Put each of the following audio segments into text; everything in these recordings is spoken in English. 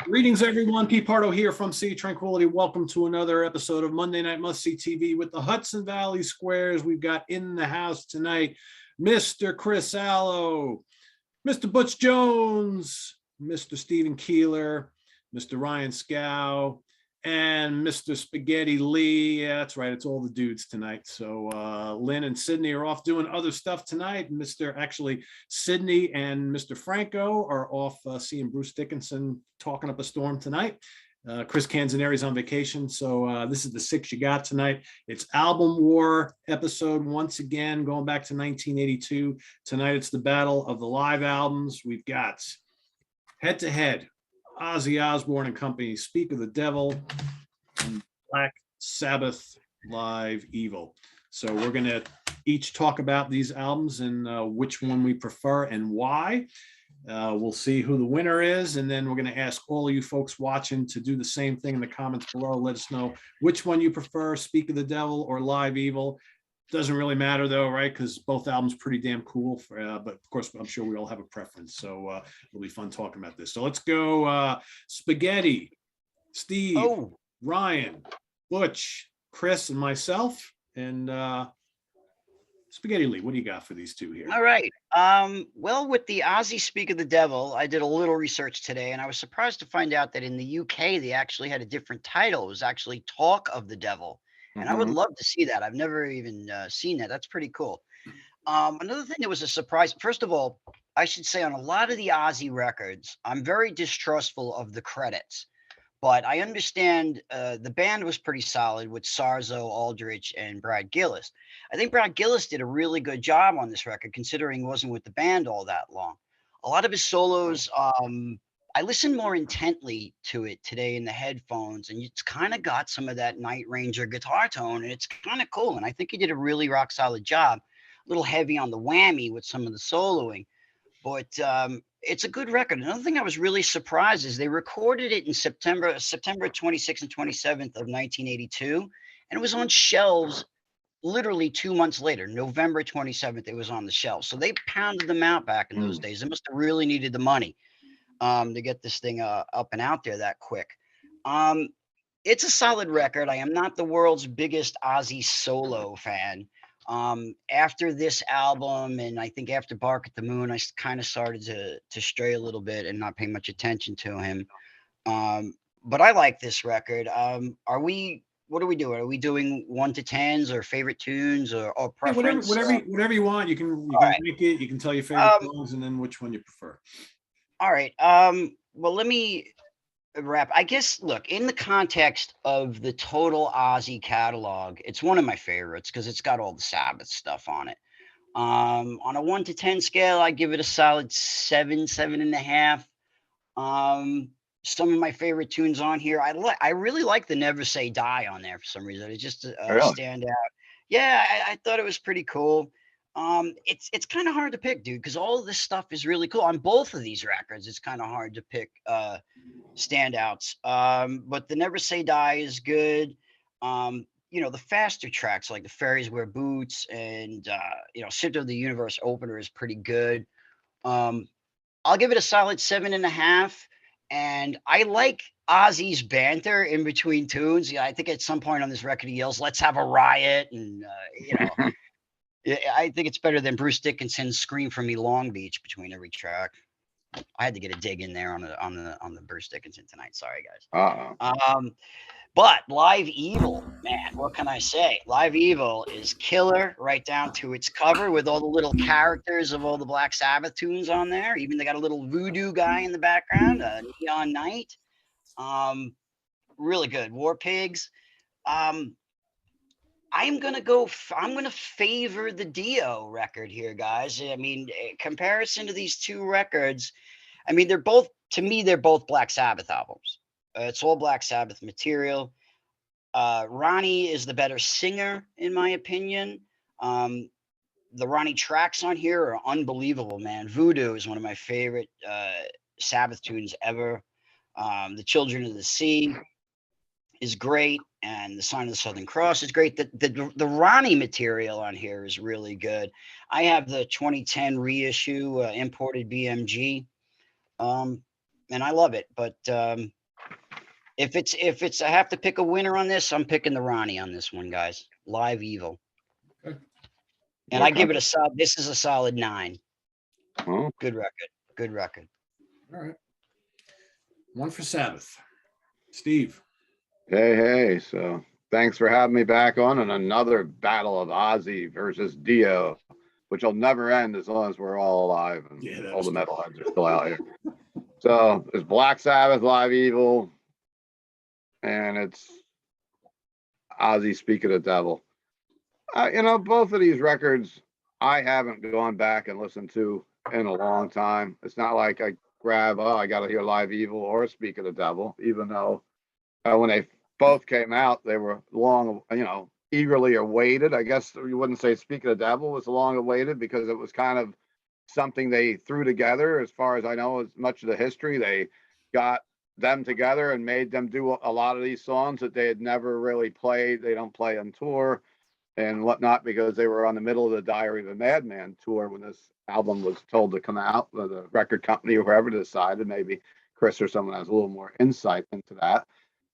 Greetings, everyone. Pete Pardo here from Sea Tranquility. Welcome to another episode of Monday Night Must See TV with the Hudson Valley Squares. We've got in the house tonight Mr. Chris Allo, Mr. Butch Jones, Mr. Stephen Keeler, Mr. Ryan Scow, and Mr. Spaghetti Lee. Yeah, that's right. It's all the dudes tonight. So Lynn and Sydney are off doing other stuff tonight. Sydney and Mr. Franco are off seeing Bruce Dickinson talking up a storm tonight. Chris Canzaneri's on vacation. So this is the six you got tonight. It's Album War episode once again, going back to 1982. Tonight it's the battle of the live albums. We've got head to head Ozzy Osbourne and Company, Speak of the Devil, and Black Sabbath Live Evil. So we're going to each talk about these albums and which one we prefer and why. We'll see who the winner is, and then we're going to ask all of you folks watching to do the same thing in the comments below. Let us know which one you prefer, Speak of the Devil or Live Evil. Doesn't really matter though, right? Because both albums pretty damn cool. But of course, I'm sure we all have a preference. So it'll be fun talking about this. So let's go Spaghetti, Steve, Ryan, Butch, Chris, and myself. And Spaghetti Lee, what do you got for these two here? All right. Well, with the Ozzy Speak of the Devil, I did a little research today, and I was surprised to find out that in the UK, they actually had a different title. It was actually Talk of the Devil. And I would love to see that. I've never even seen that. That's pretty cool. Another thing that was a surprise, first of all, I should say on a lot of the Ozzy records, I'm very distrustful of the credits. But I understand the band was pretty solid with Sarzo, Aldrich, and Brad Gillis. I think Brad Gillis did a really good job on this record, considering he wasn't with the band all that long. A lot of his solos, I listened more intently to it today in the headphones, and it's kind of got some of that Night Ranger guitar tone, and it's kind of cool. And I think he did a really rock solid job. A little heavy on the whammy with some of the soloing, but it's a good record. Another thing I was really surprised is they recorded it in September 26th and 27th of 1982, and it was on shelves literally 2 months later, November 27th. It was on the shelves, so they pounded them out back in those days. They must have really needed the money to get this thing up and out there that quick. It's a solid record. I am not the world's biggest Ozzy solo fan. After this album, and I think after Bark at the Moon, I kind of started to stray a little bit and not pay much attention to him. But I like this record. What are we doing? Are we doing 1 to 10s or favorite tunes or preference? Whatever you want. You can right. make it. You can tell your favorite songs and then which one you prefer. All right. Well, let me wrap. I guess, look, in the context of the total Ozzy catalog, it's one of my favorites because it's got all the Sabbath stuff on it. On a 1 to 10 scale, I give it a solid 7, 7.5. Some of my favorite tunes on here, I really like the Never Say Die on there for some reason. It's just a standout. Yeah, I thought it was pretty cool. It's kind of hard to pick, dude, because all of this stuff is really cool on both of these records. It's kind of hard to pick standouts. But the Never Say Die is good. The faster tracks like the Fairies Wear Boots and Center of the Universe opener is pretty good. I'll give it a solid 7.5. And I like Ozzy's banter in between tunes. Yeah, I think at some point on this record he yells, "Let's have a riot," and I think it's better than Bruce Dickinson's "Scream for Me, Long Beach" between every track. I had to get a dig in there on the Bruce Dickinson tonight. Sorry, guys. But Live Evil, man, what can I say? Live Evil is killer, right down to its cover with all the little characters of all the Black Sabbath tunes on there. Even they got a little voodoo guy in the background, Neon Knight. Really good. War Pigs. I'm gonna favor the Dio record here, guys. I mean, in comparison to these two records, I mean, they're both Black Sabbath albums. It's all Black Sabbath material. Ronnie is the better singer, in my opinion. The Ronnie tracks on here are unbelievable, man. Voodoo is one of my favorite Sabbath tunes ever. The Children of the Sea is great, and the Sign of the Southern Cross is great. The Ronnie material on here is really good. I have the 2010 reissue, imported BMG. and I love it. But if it's I have to pick a winner on this, I'm picking the Ronnie on this one, guys. Live Evil. Okay. And I give it a solid. This is a solid 9. Oh. Good record. Good record. All right. One for Sabbath. Steve. Hey. So thanks for having me back on another battle of Ozzy versus Dio, which will never end as long as we're all alive and all the metalheads are still out here. So it's Black Sabbath Live Evil, and it's Ozzy Speak of the Devil. Both of these records I haven't gone back and listened to in a long time. It's not like I grab, I got to hear Live Evil or Speak of the Devil, even though when they both came out, they were long, eagerly awaited. I guess you wouldn't say Speak of the Devil was long awaited because it was kind of something they threw together. As far as I know, as much of the history, they got them together and made them do a lot of these songs that they had never really played. They don't play on tour and whatnot because they were on the middle of the Diary of a Madman tour when this album was told to come out. The record company or whoever decided, maybe Chris or someone has a little more insight into that.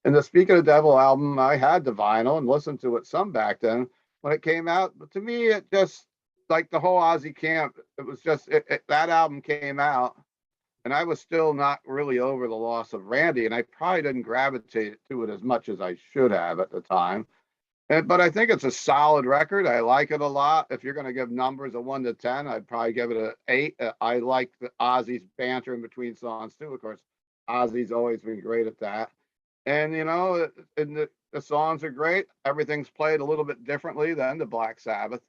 And the Speak of the Devil album, I had the vinyl and listened to it some back then when it came out. But to me, it just, like the whole Ozzy camp, it was just, that album came out and I was still not really over the loss of Randy. And I probably didn't gravitate to it as much as I should have at the time. But I think it's a solid record. I like it a lot. If you're going to give numbers of 1 to 10, I'd probably give it an 8. I like the Ozzy's banter in between songs too. Of course, Ozzy's always been great at that. And, and the songs are great. Everything's played a little bit differently than the Black Sabbath,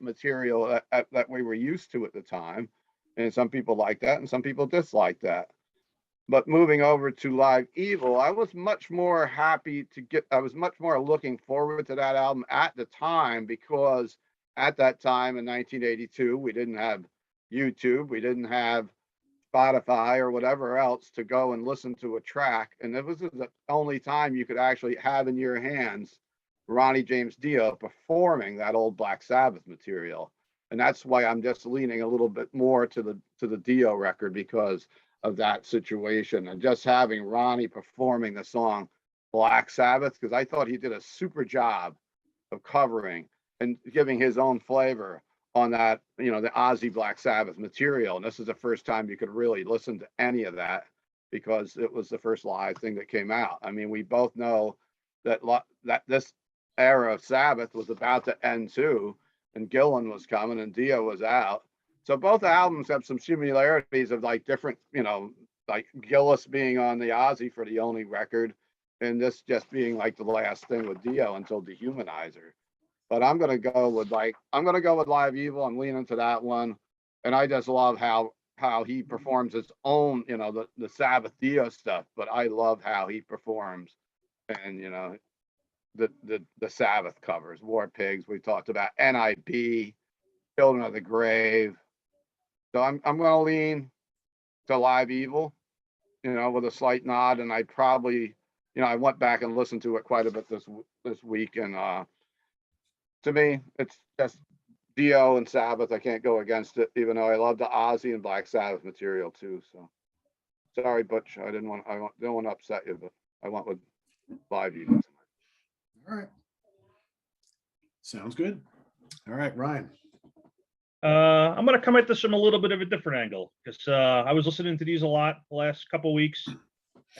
material that we were used to at the time. And some people like that and some people dislike that. But moving over to Live Evil, I was much more looking forward to that album at the time because at that time in 1982, we didn't have YouTube, we didn't have Spotify or whatever else to go and listen to a track. And it was the only time you could actually have in your hands Ronnie James Dio performing that old Black Sabbath material. And that's why I'm just leaning a little bit more to the Dio record because of that situation and just having Ronnie performing the song Black Sabbath, because I thought he did a super job of covering and giving his own flavor on that, the Ozzy Black Sabbath material. And this is the first time you could really listen to any of that because it was the first live thing that came out. I mean, we both know that this era of Sabbath was about to end too, and Gillan was coming and Dio was out. So both albums have some similarities of like different, like Gillis being on the Ozzy for the only record, and this just being like the last thing with Dio until Dehumanizer. But I'm gonna go with Live Evil. I'm leaning to that one, and I just love how he performs his own, the Sabbath Dio stuff. But I love how he performs, and the Sabbath covers, War Pigs. We talked about NIB, Children of the Grave. So I'm going to lean to Live Evil, with a slight nod. And I probably, I went back and listened to it quite a bit this week. And to me, it's just Dio and Sabbath. I can't go against it, even though I love the Ozzy and Black Sabbath material too. So sorry, Butch. I didn't want to upset you, but I went with Live Evil tonight. All right. Sounds good. All right, Ryan. I'm going to come at this from a little bit of a different angle because I was listening to these a lot the last couple of weeks,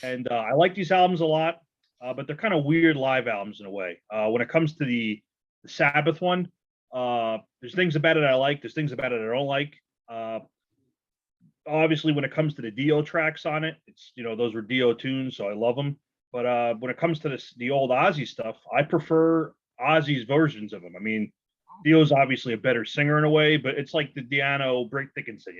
and I like these albums a lot, but they're kind of weird live albums in a way. When it comes to the Sabbath one, there's things about it I like, there's things about it I don't like. Obviously, when it comes to the Dio tracks on it, it's those were Dio tunes, so I love them. But when it comes to the old Ozzy stuff, I prefer Ozzy's versions of them. I mean, Dio's obviously a better singer in a way, but it's like the Diano Britt Dickinson,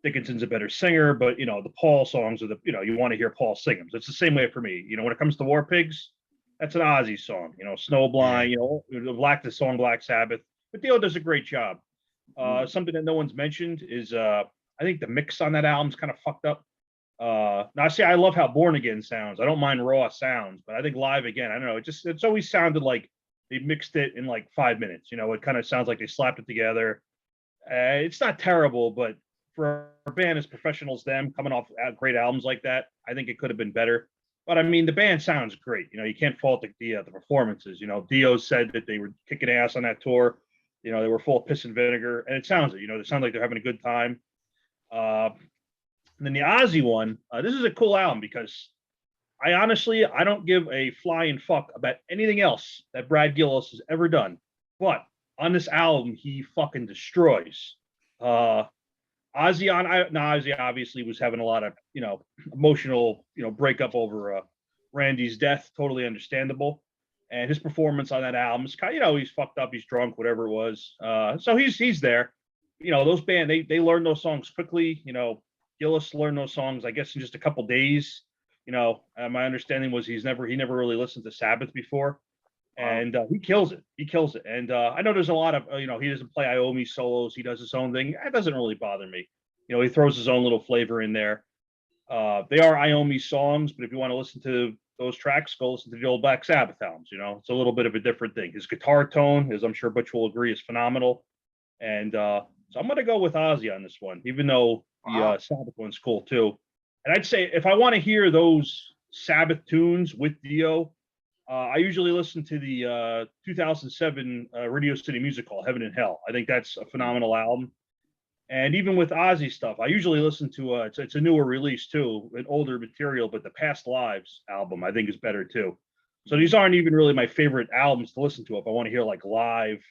Dickinson's a better singer, but the Paul songs are you want to hear Paul sing them. So it's the same way for me. When it comes to War Pigs, that's an Ozzy song. Snowblind, the song Black Sabbath. But Dio does a great job. Something that no one's mentioned is I think the mix on that album's kind of fucked up. Now see, I love how Born Again sounds. I don't mind raw sounds, but I think live again, I don't know. It's always sounded like they mixed it in like 5 minutes. It kind of sounds like they slapped it together. It's not terrible, but for a band as professional as them, coming off great albums like that, I think it could have been better. But I mean, the band sounds great. You can't fault the performances. Dio said that they were kicking ass on that tour. They were full of piss and vinegar, and it sounds it. They sound like they're having a good time. And then the Ozzy one, this is a cool album because I don't give a flying fuck about anything else that Brad Gillis has ever done. But on this album, he fucking destroys. Ozzy obviously was having a lot of, emotional, breakup over Randy's death. Totally understandable. And his performance on that album is kind of, he's fucked up, he's drunk, whatever it was. So he's there. Those band, they learn those songs quickly. Gillis learned those songs, I guess, in just a couple days. My understanding was he never really listened to Sabbath before. And he kills it. And I know there's a lot of, he doesn't play Iommi solos. He does his own thing. That doesn't really bother me. He throws his own little flavor in there. They are Iommi songs, but if you want to listen to those tracks, go listen to the old Black Sabbath albums. It's a little bit of a different thing. His guitar tone, as I'm sure Butch will agree, is phenomenal. And so I'm going to go with Ozzy on this one, even though the Sabbath one's cool too. And I'd say if I want to hear those Sabbath tunes with Dio, I usually listen to the 2007 Radio City Music Hall, Heaven and Hell. I think that's a phenomenal album. And even with Ozzy stuff, I usually listen to, it's a newer release too, an older material, but the Past Lives album I think is better too. So these aren't even really my favorite albums to listen to if I want to hear like live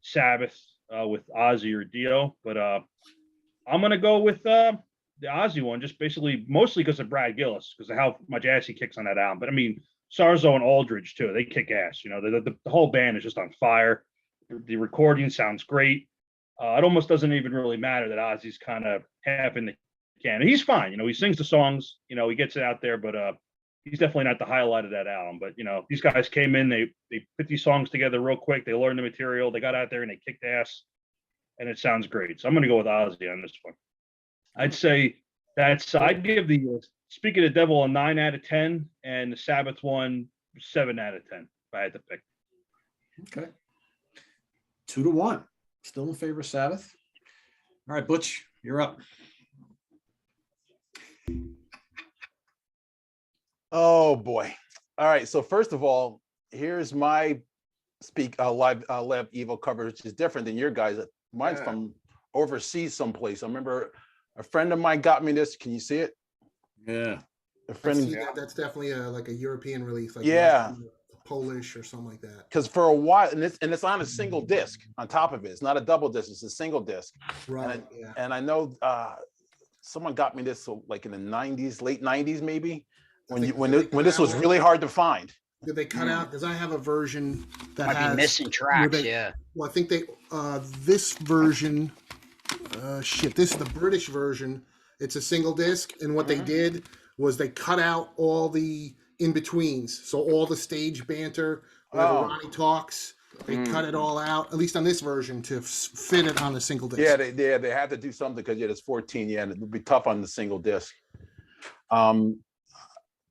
Sabbath with Ozzy or Dio. But I'm going to go with the Ozzy one, just basically mostly because of Brad Gillis, because of how much ass he kicks on that album. But I mean, Sarzo and Aldridge too, they kick ass. The whole band is just on fire. The recording sounds great. It almost doesn't even really matter that Ozzy's kind of half in the can. And he's fine. He sings the songs. He gets it out there, but he's definitely not the highlight of that album. But these guys came in, they put these songs together real quick. They learned the material. They got out there and they kicked ass, and it sounds great. So I'm going to go with Ozzy on this one. I'd say I'd give the Speak of the Devil a 9 out of 10, and the Sabbath one 7 out of 10 if I had to pick. Okay, 2-1. Still in favor of Sabbath. All right, Butch, you're up. Oh boy. All right. So first of all, here's my live Evil cover, which is different than your guys. Mine's from overseas someplace. I remember a friend of mine got me this. Can you see it? Yeah. A friend. That's definitely like a European release. Like Polish or something like that. Because for a while, and it's on a single disc on top of it. It's not a double disc. It's a single disc. Right. And I know someone got me this like in the 90s, late 90s maybe, when this was really hard to find. Did they cut out? Because I have a version that might be missing tracks. Well, I think they this version. This is the British version. It's a single disc, and what they did was they cut out all the in-betweens. So all the stage banter, whenever Ronnie talks, they cut it all out, at least on this version, to fit it on a single disc. Yeah, they had to do something because it's 14, and it would be tough on the single disc.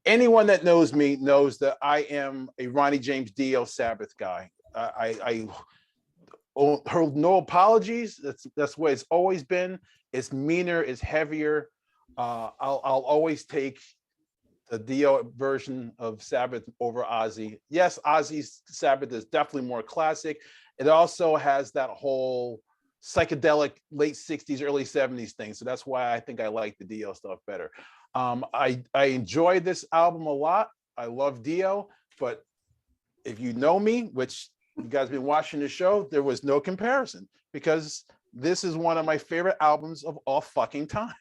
Anyone that knows me knows that I am a Ronnie James Dio Sabbath guy. I hold no apologies. That's the way it's always been. It's meaner, it's heavier. I'll always take the Dio version of Sabbath over Ozzy. Yes, Ozzy's Sabbath is definitely more classic. It also has that whole psychedelic late 60s, early 70s thing. So that's why I think I like the Dio stuff better. I enjoyed this album a lot. I love Dio, but if you know me, which you guys been watching the show, there was no comparison because this is one of my favorite albums of all fucking time.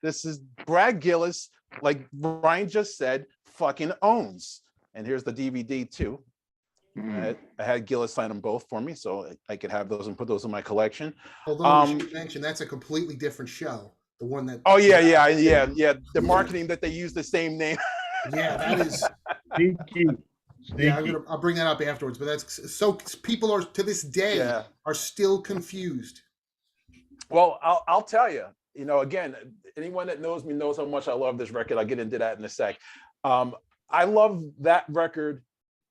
This is Brad Gillis, like Brian just said, fucking owns. And here's the DVD too. I had Gillis sign them both for me, so I could have those and put those in my collection. Although you should mention that's a completely different show. The one that. Oh yeah. The marketing that they use the same name. Yeah, that is. Sneaky. Yeah, I'll bring that up afterwards. But that's so people are to this day are still confused. Well, I'll tell you. Again, anyone that knows me knows how much I love this record. I'll get into that in a sec. I love that record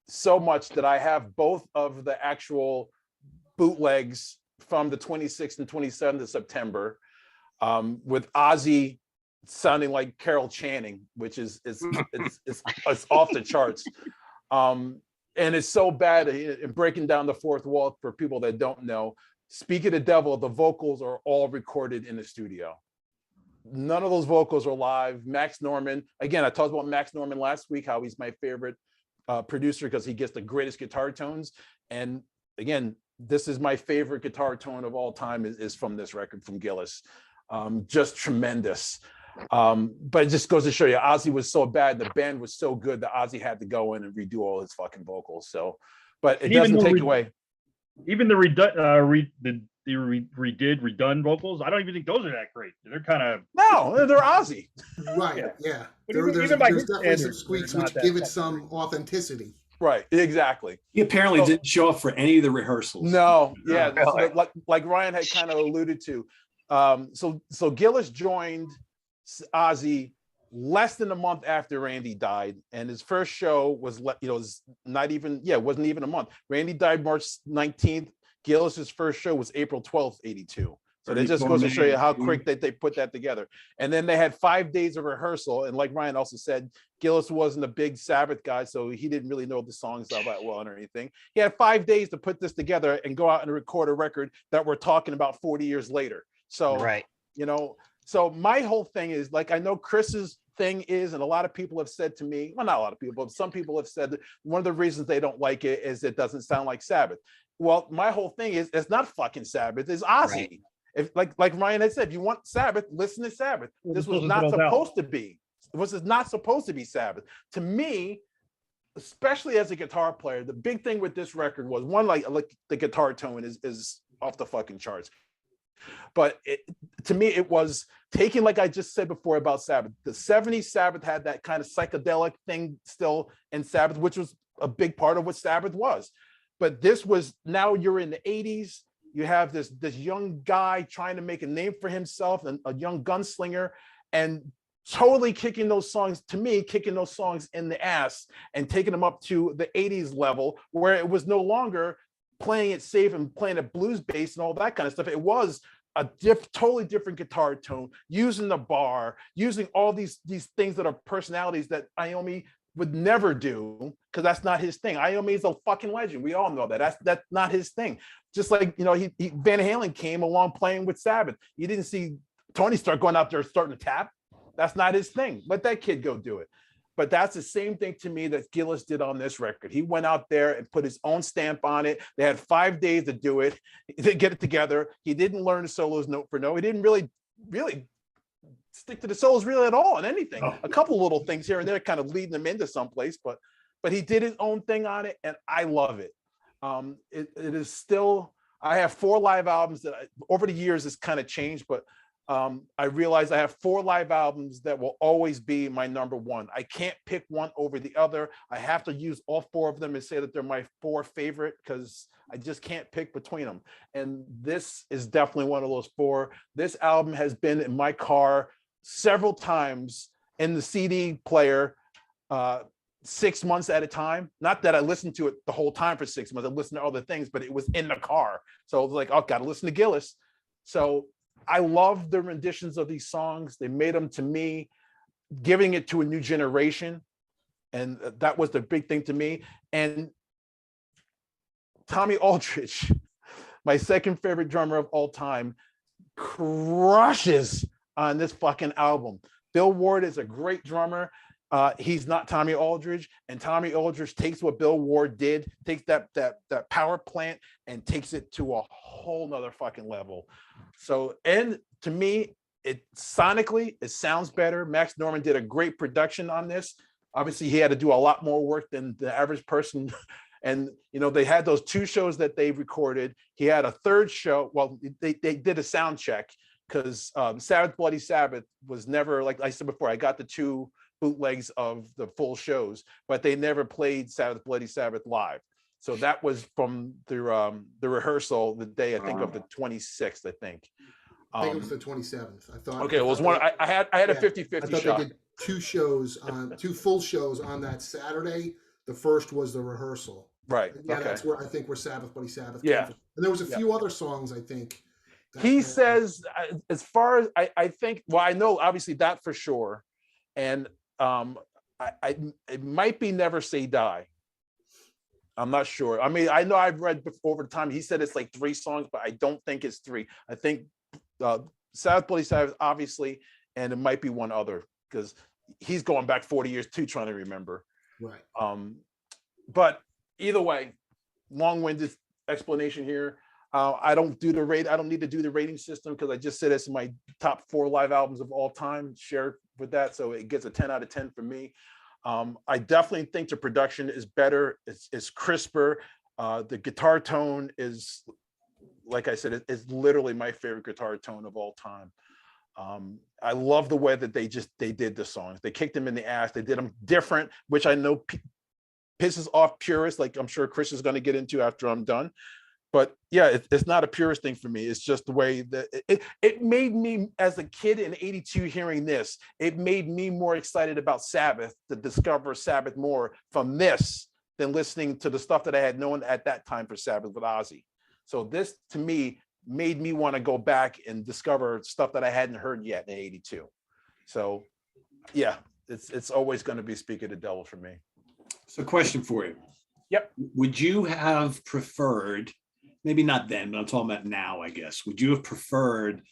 so much that I have both of the actual bootlegs from the 26th and 27th of September. with Ozzy sounding like Carol Channing, which is it's off the charts. And it's so bad in breaking down the fourth wall for people that don't know. Speak of the Devil, the vocals are all recorded in the studio. None of those vocals are live. Max Norman, again, I talked about Max Norman last week, how he's my favorite producer because he gets the greatest guitar tones. And again, this is my favorite guitar tone of all time is from this record from Gillis. Just tremendous. But it just goes to show you, Ozzy was so bad, the band was so good that Ozzy had to go in and redo all his fucking vocals. So, but it doesn't take away. Even the redone vocals, I don't even think those are that great. They're kind of they're Ozzy. Right. Yeah. There's definitely some squeaks which give it some authenticity. Right. Exactly. He apparently didn't show up for any of the rehearsals. No. Yeah. Like Ryan had kind of alluded to. So Gillis joined Ozzy less than a month after Randy died, and his first show was it wasn't even a month. Randy died March 19th. Gillis's first show was April 12th, 82. So that just goes to show you how quick they put that together. And then they had 5 days of rehearsal. And like Ryan also said, Gillis wasn't a big Sabbath guy, so he didn't really know the songs all that well or anything. He had 5 days to put this together and go out and record a record that we're talking about 40 years later. So, right. So my whole thing is, like, I know Chris's thing is, and a lot of people have said to me, well, not a lot of people, but some people have said that one of the reasons they don't like it is it doesn't sound like Sabbath. Well, my whole thing is, it's not fucking Sabbath, it's Ozzy. Right. If like Ryan had said, if you want Sabbath, listen to Sabbath. This was not supposed to be. This is not supposed to be Sabbath. To me, especially as a guitar player, the big thing with this record was one, like the guitar tone is off the fucking charts. But to me, it was taking, like I just said before about Sabbath. The 70s Sabbath had that kind of psychedelic thing still in Sabbath, which was a big part of what Sabbath was. But this was, now you're in the 80s. You have this young guy trying to make a name for himself, and a young gunslinger, and totally kicking those songs in the ass and taking them up to the 80s level, where it was no longer playing it safe and playing it blues bass and all that kind of stuff. It was a totally different guitar tone, using the bar, using all these things that are personalities that Iommi would never do, because that's not his thing. Iommi is a fucking legend. We all know that. That's not his thing. Just like, Van Halen came along playing with Sabbath. You didn't see Tony start going out there starting to tap. That's not his thing. Let that kid go do it. But that's the same thing to me that Gillis did on this record. He went out there and put his own stamp on it. They had 5 days to do it, to get it together. He didn't learn the solos note for note. He didn't really stick to the solos really at all in anything. Oh. A couple little things here and there kind of leading him into someplace, but he did his own thing on it, and I love it. It is still, I have 4 live albums that over the years it's kind of changed, but I realize I have 4 live albums that will always be my number one. I can't pick one over the other. I have to use all 4 of them and say that they're my 4 favorite, because I just can't pick between them. And this is definitely one of those 4. This album has been in my car several times in the CD player, 6 months at a time. Not that I listened to it the whole time for 6 months. I listened to other things, but it was in the car. So it was like, oh, got to listen to Gillis. So I love the renditions of these songs. They made them to me, giving it to a new generation. And that was the big thing to me. And Tommy Aldridge, my second favorite drummer of all time, crushes on this fucking album. Bill Ward is a great drummer. He's not Tommy Aldridge, and Tommy Aldridge takes what Bill Ward did, takes that power plant and takes it to a whole nother fucking level. So, and to me, sonically, it sounds better. Max Norman did a great production on this. Obviously, he had to do a lot more work than the average person. And, they had those 2 shows that they recorded. He had a 3rd show. Well, they did a sound check, because Sabbath Bloody Sabbath was never, like I said before, I got the 2 bootlegs of the full shows, but they never played Sabbath Bloody Sabbath live. So that was from the rehearsal the day, I think, of the 26th, I think. I think it was the 27th. I thought. Okay, it was one. I had a 50-50 shot. They did 2 shows 2 full shows on that Saturday. The first was the rehearsal. Right. Yeah, okay. That's where I think where Sabbath Bloody Sabbath. Yeah. Came from. And there was a few other songs, I think, He says, as far as I think, well, I know obviously that for sure, and it might be Never Say Die. I'm not sure. I mean, I know I've read before over time. He said it's like 3 songs, but I don't think it's 3. I think Sabbath Bloody Sabbath, obviously, and it might be one other because he's going back 40 years too, trying to remember. Right. But either way, long-winded explanation here. I don't need to do the rating system because I just said it's my top 4 live albums of all time. Share with that, so it gets a 10 out of 10 for me. I definitely think the production is better. It's crisper. The guitar tone is, like I said, it's literally my favorite guitar tone of all time. I love the way that they did the songs. They kicked them in the ass. They did them different, which I know pisses off purists, like I'm sure Chris is going to get into after I'm done. But yeah, it's not a purist thing for me. It's just the way that it made me, as a kid in '82 hearing this, it made me more excited about Sabbath, to discover Sabbath more from this than listening to the stuff that I had known at that time for Sabbath with Ozzy. So this, to me, made me want to go back and discover stuff that I hadn't heard yet in '82. So yeah, it's always going to be Speak of the Devil for me. So question for you. Yep. Would you have preferred, maybe not then, but I'm talking about now, I guess, would you have preferred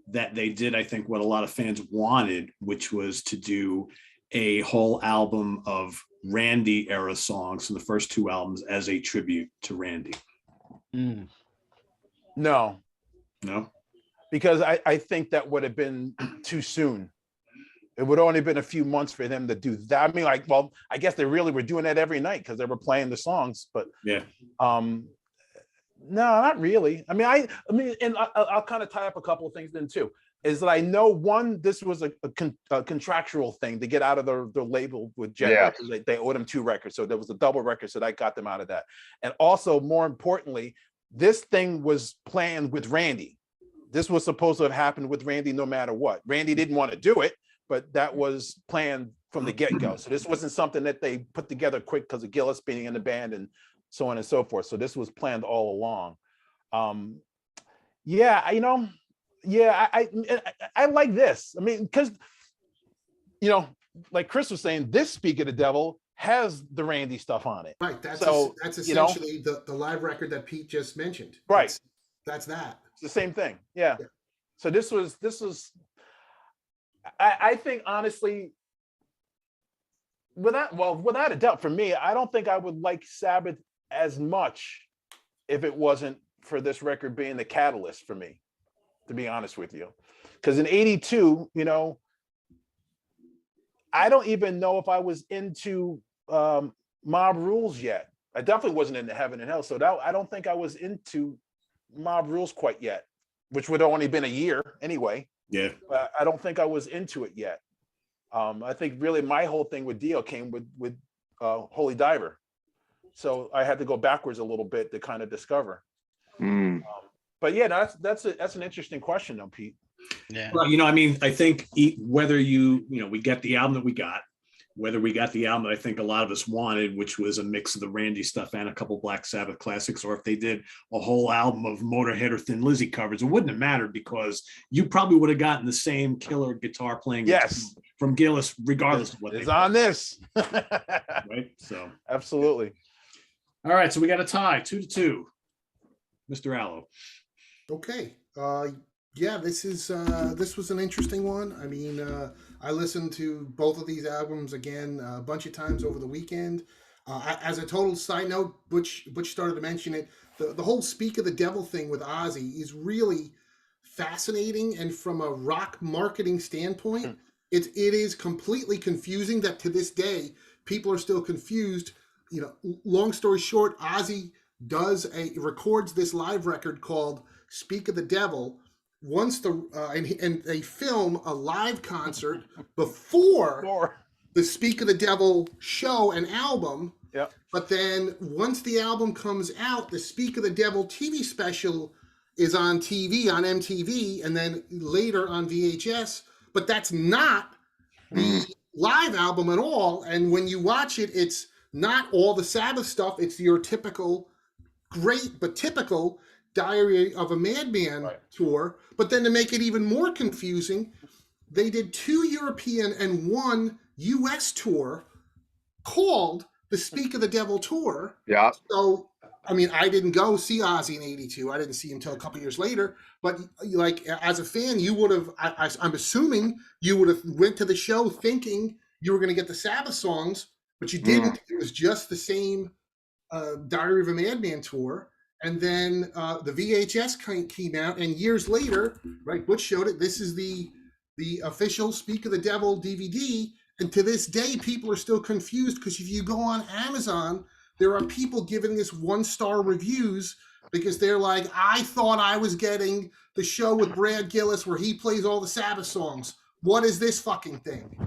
that they did, I think, what a lot of fans wanted, which was to do a whole album of Randy era songs from the first 2 albums as a tribute to Randy? No, because I think that would have been too soon. It would only been a few months for them to do that. I mean, like, well, I guess they really were doing that every night because they were playing the songs, but yeah. No, not really. I mean, and I'll kind of tie up a couple of things then too. Is that I know, one, this was a contractual thing to get out of the label with Jet. Yeah. They owed him 2 records, so there was a double record, so that got them out of that. And also, more importantly, this thing was planned with Randy. This was supposed to have happened with Randy no matter what. Randy didn't want to do it, but that was planned from the get-go. So this wasn't something that they put together quick because of Gillis being in the band and so on and so forth. So this was planned all along. I like this. I mean, because, like Chris was saying, this Speak of the Devil has the Randy stuff on it. Right. That's essentially the live record that Pete just mentioned. Right. That's that. It's the same thing. Yeah. So this was. I think, honestly, without a doubt, for me, I don't think I would like Sabbath as much if it wasn't for this record being the catalyst for me, to be honest with you. Because in '82, I don't even know if I was into Mob Rules yet. I definitely wasn't into Heaven and Hell. So I don't think I was into Mob Rules quite yet, which would have only been a year anyway. Yeah. But I don't think I was into it yet. I think really my whole thing with Dio came with Holy Diver. So I had to go backwards a little bit to kind of discover. But yeah, that's an interesting question though, Pete. Yeah. Well, I think whether we get the album that we got, whether we got the album that I think a lot of us wanted, which was a mix of the Randy stuff and a couple Black Sabbath classics, or if they did a whole album of Motorhead or Thin Lizzy covers, it wouldn't have mattered because you probably would have gotten the same killer guitar playing from Gillis, regardless of what is on this. Right. So absolutely. Yeah. All right. So we got a tie, 2-2. Mr. Allo. Okay. Yeah, this was an interesting one. I mean, I listened to both of these albums again a bunch of times over the weekend. As a total side note, Butch started to mention it. The whole Speak of the Devil thing with Ozzy is really fascinating, and from a rock marketing standpoint, it is completely confusing. That to this day, people are still confused. Long story short, Ozzy records this live record called Speak of the Devil. Once and they film a live concert before the Speak of the Devil show and album. Yeah. But then once the album comes out, the Speak of the Devil TV special is on TV, on MTV, and then later on VHS. But that's not the live album at all. And when you watch it, it's not all the Sabbath stuff. It's your typical, great but typical. Diary of a Madman tour, but then to make it even more confusing, they did 2 European and 1 US tour called the Speak of the Devil tour. Yeah. So, I mean, I didn't go see Ozzy in '82. I didn't see him until a couple years later. But like, as a fan, you would have, I'm assuming you would have went to the show thinking you were going to get the Sabbath songs, but you didn't. It was just the same Diary of a Madman tour. And then the VHS came out, and years later, right, Butch showed it. This is the official Speak of the Devil DVD. And to this day, people are still confused because if you go on Amazon, there are people giving this 1-star reviews because they're like, I thought I was getting the show with Brad Gillis where he plays all the Sabbath songs. What is this fucking thing?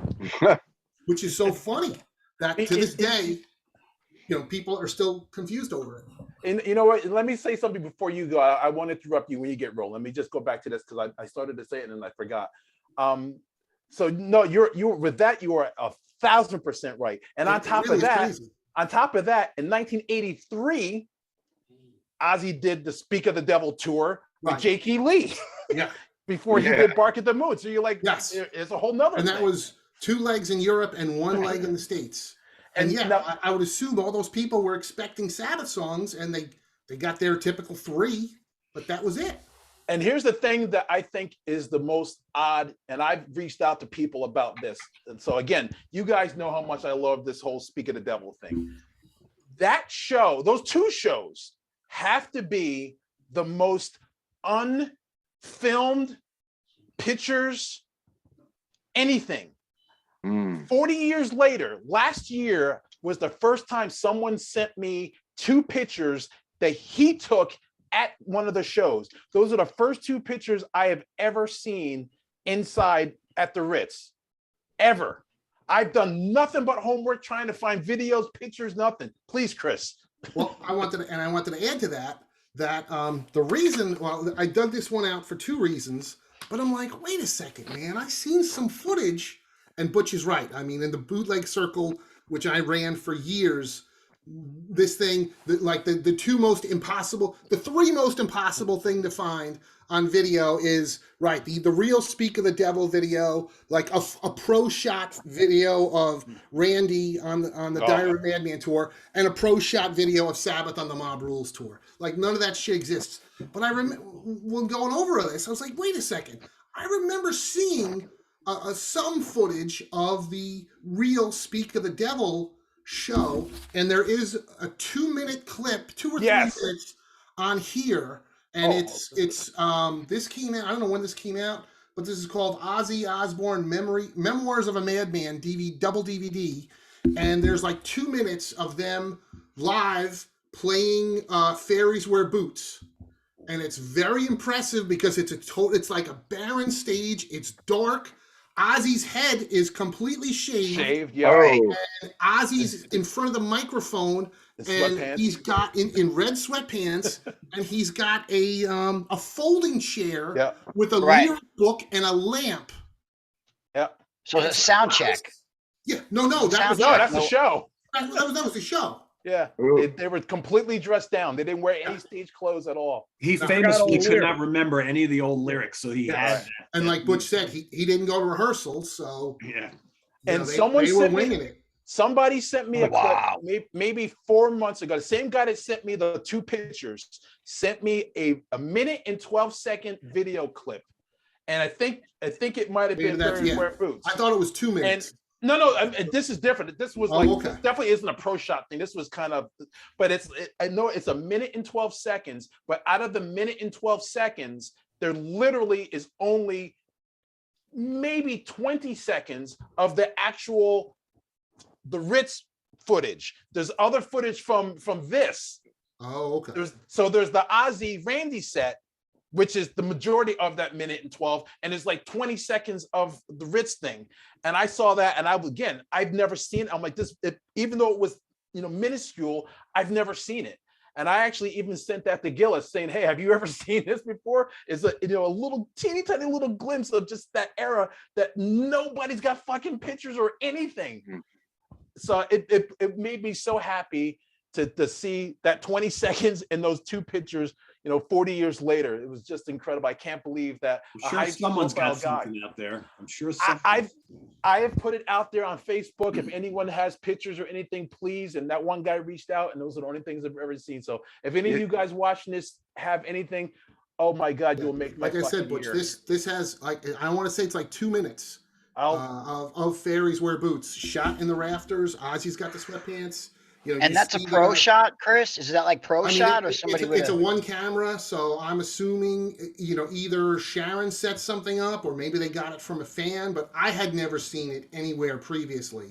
Which is so funny that to this day, people are still confused over it. And you know what? Let me say something before you go. I won't interrupt you when you get rolling. Let me just go back to this because I started to say it and I forgot. So no, you're with that, you are 1,000% right. And on top of that, in 1983, Ozzy did the Speak of the Devil tour with Jake E. Lee. Yeah. Before he did Bark at the Moon. So you're like, yes, it's a whole nother And thing. that was 2 legs in Europe and 1 leg in the States. And yeah, I would assume all those people were expecting Sabbath songs, and they got their typical 3, but that was it. And here's the thing that I think is the most odd, and I've reached out to people about this. And so again, you guys know how much I love this whole Speak of the Devil thing. That show, those 2 shows have to be the most unfilmed pictures, anything. 40 years later, last year was the first time someone sent me 2 pictures that he took at one of the shows. Those are the first 2 pictures I have ever seen inside at the Ritz, ever. I've done nothing but homework trying to find videos, pictures, nothing. Please, Chris. Well, I wanted to add to that the reason, I dug this one out for 2 reasons, but I'm like, wait a second, man, I've seen some footage, and Butch is right. I mean, in the bootleg circle, which I ran for years, this thing, the 3 most impossible thing to find on video is the real Speak of the Devil video, like a pro shot video of Randy on the Diary of a Madman tour, and a pro shot video of Sabbath on the Mob Rules tour. Like, none of that shit exists. But I remember when going over this, I was like, wait a second, I remember seeing some footage of the real Speak of the Devil show, and there is a 2-minute clip, 2 or 3 minutes on here, and it's this came out, I don't know when this came out, but this is called Ozzy Osbourne Memoirs of a Madman double DVD, and there's like 2 minutes of them live playing Fairies Wear Boots, and it's very impressive because it's like a barren stage, it's dark. Ozzy's head is completely shaved. And Ozzy's in front of the microphone, and he's got in red sweatpants, and he's got a folding chair with a lyric book and a lamp. Yeah. So the sound check. Yeah. No, that's the show. That was the show. Yeah, they were completely dressed down. They didn't wear any stage clothes at all. He famously could not remember any of the old lyrics, so he had that. And like Butch said, he didn't go to rehearsals, so And somebody sent me a clip maybe 4 months ago. The same guy that sent me the 2 pictures sent me a 1:12 video clip, and I think it might have been Fairies Wear Boots. I thought it was 2 minutes. No, this is different. This was this definitely isn't a pro shot thing. This was kind of, but I know it's 1:12, but out of the 1:12, there literally is only maybe 20 seconds of the Ritz footage. There's other footage from this. Oh, okay. There's the Ozzy Randy set, which is the majority of that 1:12, and it's like 20 seconds of the Ritz thing. And I saw that, and I've never seen it. I'm like, even though it was, minuscule, I've never seen it. And I actually even sent that to Gillis saying, hey, have you ever seen this before? It's a little teeny tiny little glimpse of just that era that nobody's got fucking pictures or anything. So it made me so happy to see that 20 seconds in those 2 pictures, 40 years later. It was just incredible. I can't believe that I'm sure someone's got something out there. I'm sure I have put it out there on Facebook. If anyone has pictures or anything, please. And that one guy reached out, and those are the only things I've ever seen. So if any of you guys watching this have anything, oh my God, you'll make my like I said, Butch, this has I want to say it's like 2 minutes of Fairies Wear Boots shot in the rafters. Ozzy's got the sweatpants. And that's a pro shot, Chris? Is that like shot or somebody it's a one camera, so I'm assuming either Sharon set something up or maybe they got it from a fan, but I had never seen it anywhere previously.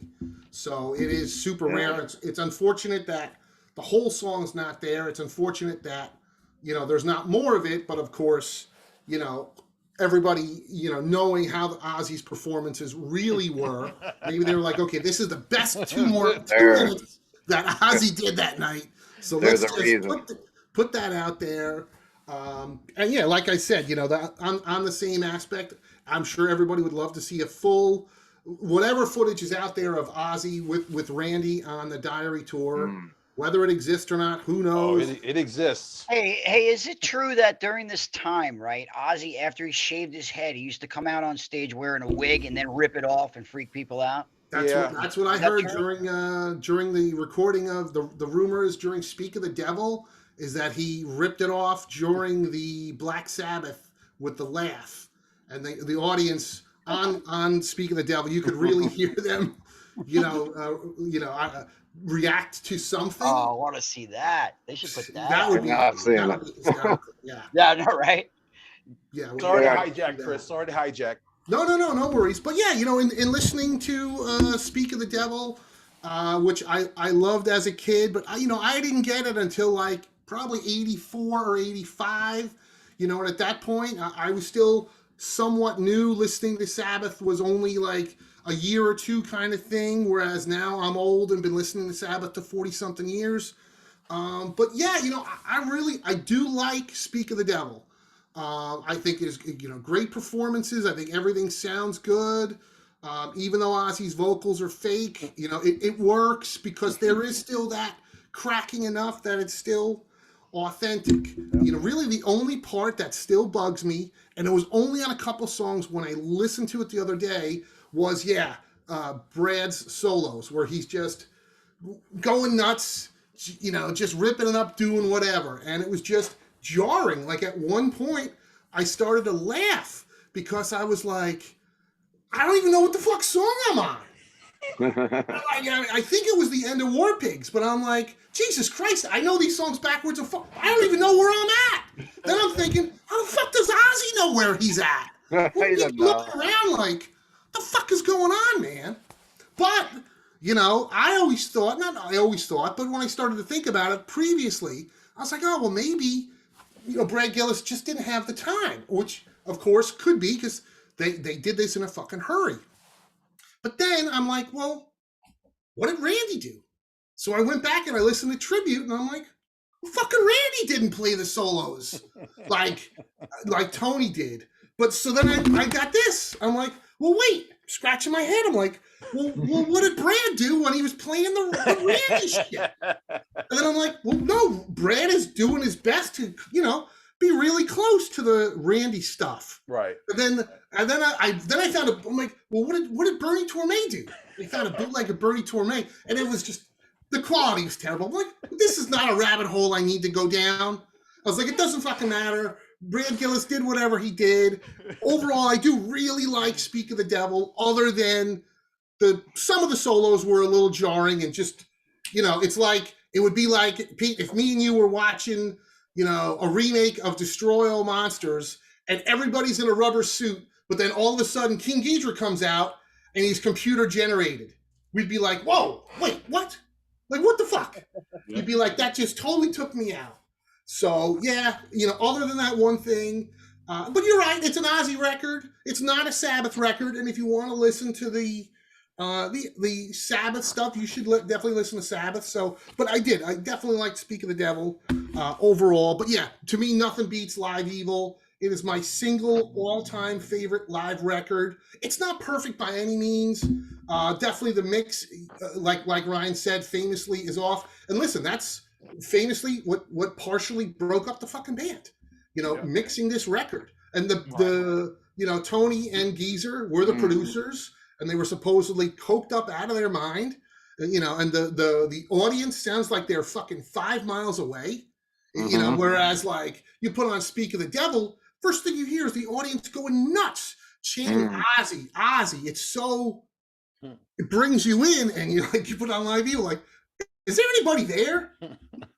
So it is super rare. It's unfortunate that the whole song's not there. It's unfortunate that there's not more of it, but of course, everybody, knowing how the Ozzy's performances really were, maybe they were like, okay, this is the best 2 minutes that Ozzy did that night. So let's just put that out there. And yeah, like I said, on the same aspect, I'm sure everybody would love to see a full, whatever footage is out there of Ozzy with Randy on the Diary tour. Whether it exists or not, who knows? Oh, it exists. Hey, is it true that during this time, right, Ozzy, after he shaved his head, he used to come out on stage wearing a wig and then rip it off and freak people out? That's what I heard during the recording of the rumors during Speak of the Devil, is that he ripped it off during the Black Sabbath with the laugh, and the audience on Speak of the Devil, you could really hear them, react to something. Oh, I want to see that. They should put that. That would be yeah. Yeah, no, right? Yeah. Sorry to hijack, Chris. Sorry to hijack. No worries. But yeah, in listening to Speak of the Devil, which I loved as a kid, but I didn't get it until like probably 84 or 85. And at that point, I was still somewhat new. Listening to Sabbath was only like a year or two kind of thing, whereas now I'm old and been listening to Sabbath to 40-something years. But yeah, I do like Speak of the Devil. I think is great performances. I think everything sounds good. Even though Ozzy's vocals are fake, it works because there is still that cracking enough that it's still authentic. Really the only part that still bugs me, and it was only on a couple songs when I listened to it the other day, was Brad's solos, where he's just going nuts, just ripping it up, doing whatever. And it was just jarring. Like at one point I started to laugh because I was like, I don't even know what the fuck song I'm on. I think it was the end of War Pigs, but I'm like, Jesus Christ, I know these songs backwards and forwards. I don't even know where I'm at. Then I'm thinking, how the fuck does Ozzy know where he's at? He's looking around like, what the fuck is going on, man? But, I always thought, but when I started to think about it previously, I was like, oh, well, maybe, Brad Gillis just didn't have the time, which, of course, could be because they did this in a fucking hurry. But then I'm like, well, what did Randy do? So I went back and I listened to Tribute, and I'm like, well, fucking Randy didn't play the solos like Tony did. But so then I got this. I'm like, well, wait, scratching my head. I'm like, well, what did Brad do when he was playing the Randy shit? And then I'm like, well, no, Brad is doing his best to, be really close to the Randy stuff. Right. And then I found I'm like, well, what did Bernie Torme do? They found a bootleg of Bernie Torme, and it was just, the quality was terrible. I'm like, this is not a rabbit hole I need to go down. I was like, it doesn't fucking matter. Brad Gillis did whatever he did. Overall, I do really like Speak of the Devil, other than some of the solos were a little jarring and just, it's like, it would be like, Pete, if me and you were watching, a remake of Destroy All Monsters and everybody's in a rubber suit, but then all of a sudden King Ghidorah comes out and he's computer generated. We'd be like, whoa, wait, what? Like, what the fuck? Yeah. You'd be like, that just totally took me out. So, yeah, other than that one thing, but you're right, it's an Ozzy record. It's not a Sabbath record, and if you want to listen to the Sabbath stuff, you should definitely listen to Sabbath. So, but I definitely like Speak of the Devil overall. But yeah, to me, nothing beats Live Evil. It is my single all-time favorite live record. It's not perfect by any means. Definitely the mix, like Ryan said, famously is off. And listen, that's famously what partially broke up the fucking band. Mixing this record, and the Tony and Geezer were the producers, and they were supposedly coked up out of their mind. And the audience sounds like they're fucking 5 miles away. Whereas like you put on Speak of the Devil, first thing you hear is the audience going nuts, chanting Ozzy, Ozzy. It's so, it brings you in, and you put on Live Evil, like, is there anybody there?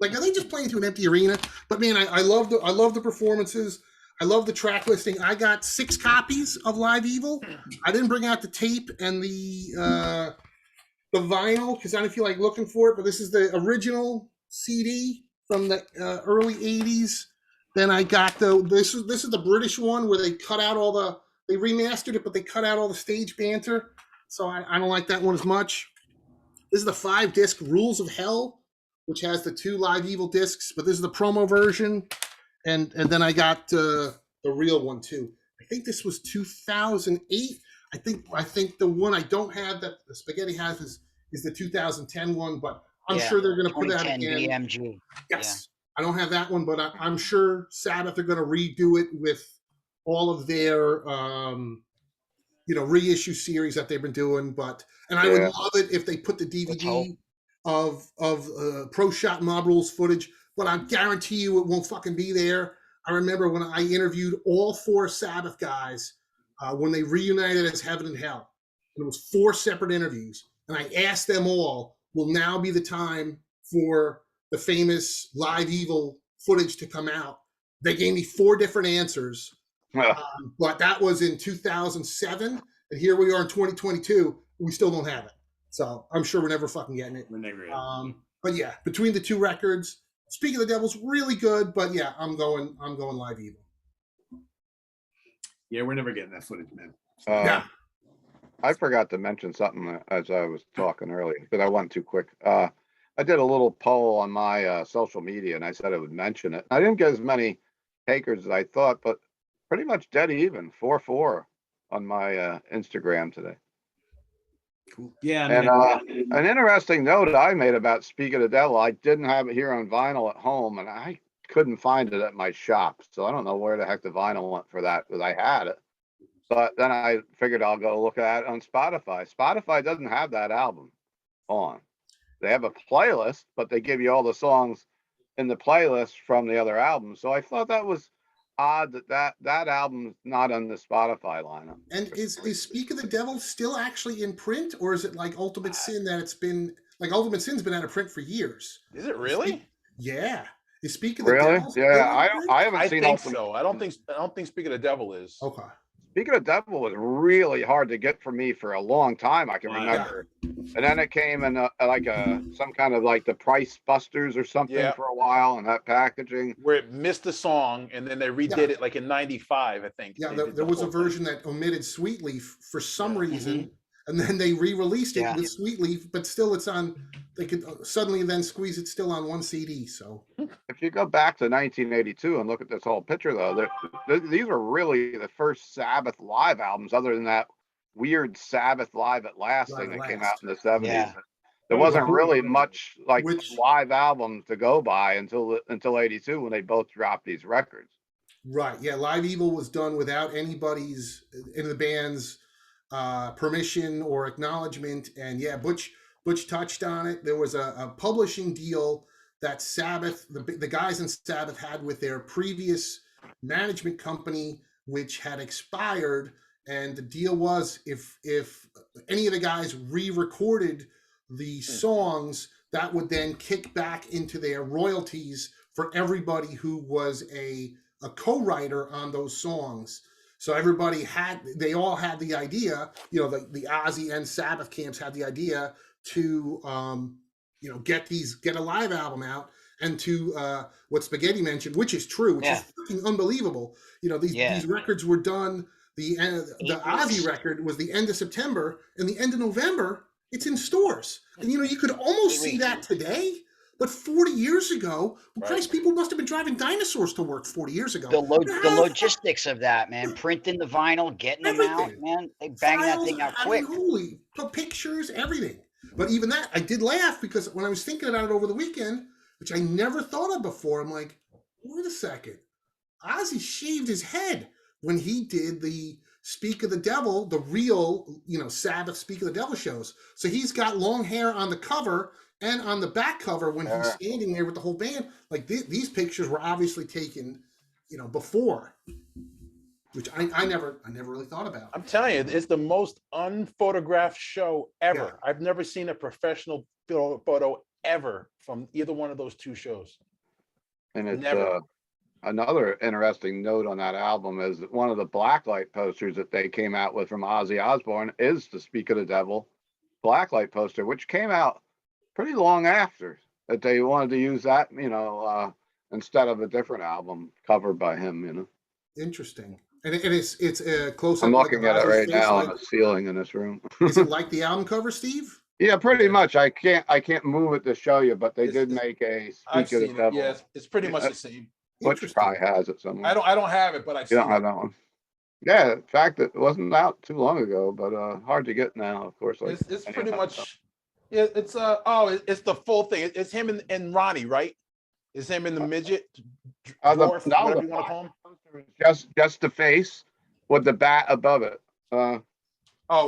Like, are they just playing to an empty arena? But man, I love the performances. I love the track listing. I got 6 copies of Live Evil. I didn't bring out the tape and the vinyl because I didn't feel like looking for it. But this is the original CD from the early '80s. Then I got this is the British one where they cut out they remastered it, but they cut out all the stage banter. So I don't like that one as much. This is the 5-disc Rules of Hell, which has the 2 Live Evil discs, but this is the promo version. And then I got the real one too. I think this was 2008. I think the one I don't have that the Spaghetti has is the 2010 one, but I'm sure they're going to put that again. BMG. Yes. Yeah. I don't have that one, but I'm sure Sabbath are going to redo it with all of their reissue series that they've been doing. And I would love it if they put the DVD of Pro Shot Mob Rules footage, but I guarantee you it won't fucking be there. I remember when I interviewed all 4 Sabbath guys when they reunited as Heaven and Hell. And it was 4 separate interviews. And I asked them all, will now be the time for the famous Live Evil footage to come out? They gave me 4 different answers. But that was in 2007. And here we are in 2022. We still don't have it. So I'm sure we're never fucking getting it. We're never but yeah, between the 2 records, Speak of the Devil's really good, but yeah, I'm going Live Evil. Yeah, we're never getting that footage, man. Yeah. I forgot to mention something as I was talking earlier, because I went too quick. I did a little poll on my social media, and I said I would mention it. I didn't get as many takers as I thought, but pretty much dead even, 4-4 on my Instagram today. Cool. Yeah. And an interesting note I made about Speak of the Devil, I didn't have it here on vinyl at home, and I couldn't find it at my shop. So I don't know where the heck the vinyl went for that, because I had it. But then I figured I'll go look at it on Spotify. Spotify doesn't have that album on. They have a playlist, but they give you all the songs in the playlist from the other albums. So I thought that was odd that album's not on the Spotify lineup. And is Speak of the Devil still actually in print, or is it like Ultimate Sin that it's been like Ultimate Sin's been out of print for years? Is it really? Yeah. Is Speak of the Really? Devil? Yeah, I haven't seen Ultimate. So. I don't think Speak of the Devil is. Okay. Speak of the Devil was really hard to get for me for a long time. I can remember, and then it came in some kind of like the Price Busters or something for a while, and that packaging where it missed the song, and then they redid it like in '95, I think. Yeah, there was a version that omitted Sweetleaf for some reason, and then they re-released it with Sweetleaf, but still it's on. They could suddenly then squeeze it still on one CD. So if you go back to 1982 and look at this whole picture, though, these were really the first Sabbath live albums, other than that weird Sabbath Live at Last thing that came out in the 70s. Yeah. There wasn't really much like live albums to go by until 82 when they both dropped these records. Right. Yeah. Live Evil was done without anybody's in the band's permission or acknowledgement. And yeah, Butch touched on it. There was a publishing deal that Sabbath, the guys in Sabbath had with their previous management company, which had expired. And the deal was if any of the guys re-recorded the songs, that would then kick back into their royalties for everybody who was a co-writer on those songs. So they all had the idea, the Ozzy and Sabbath camps had the idea to, get a live album out, and to what Spaghetti mentioned, which is true, which is fucking unbelievable. These records were done. The Ozzy record was the end of September, and the end of November, it's in stores. And you could almost see that today. But 40 years ago, Christ, people must have been driving dinosaurs to work 40 years ago. The logistics of that, man, printing the vinyl, getting them out, man, they bang that thing out quick. Put pictures, everything. But even that, I did laugh because when I was thinking about it over the weekend, which I never thought of before. I'm like, wait a second. Ozzy shaved his head when he did the Speak of the Devil, the real, Sabbath Speak of the Devil shows. So he's got long hair on the cover and on the back cover when he's standing there with the whole band. Like these pictures were obviously taken, before, which I never really thought about. I'm telling you, it's the most unphotographed show ever. Yeah. I've never seen a professional photo ever from either one of those two shows. And it's another interesting note on that album is that one of the blacklight posters that they came out with from Ozzy Osbourne is the Speak of the Devil blacklight poster, which came out pretty long after that they wanted to use that, instead of a different album covered by him, Interesting. And it's a close up. I'm looking at it right now on the ceiling in this room. Is it like the album cover, Steve? Yeah, pretty much. I can't move it to show you, but they did make a Speak of the Devil. Yes, it's pretty much the same. Butch probably has it somewhere. I don't have it, but I've seen it. You don't have that one. Yeah, in fact, it wasn't out too long ago, but hard to get now, of course. Like it's pretty much. Yeah, it's it's the full thing. It's him and Ronnie, right? It's him in the midget dwarf, whatever you want to call him. Just the face with the bat above it.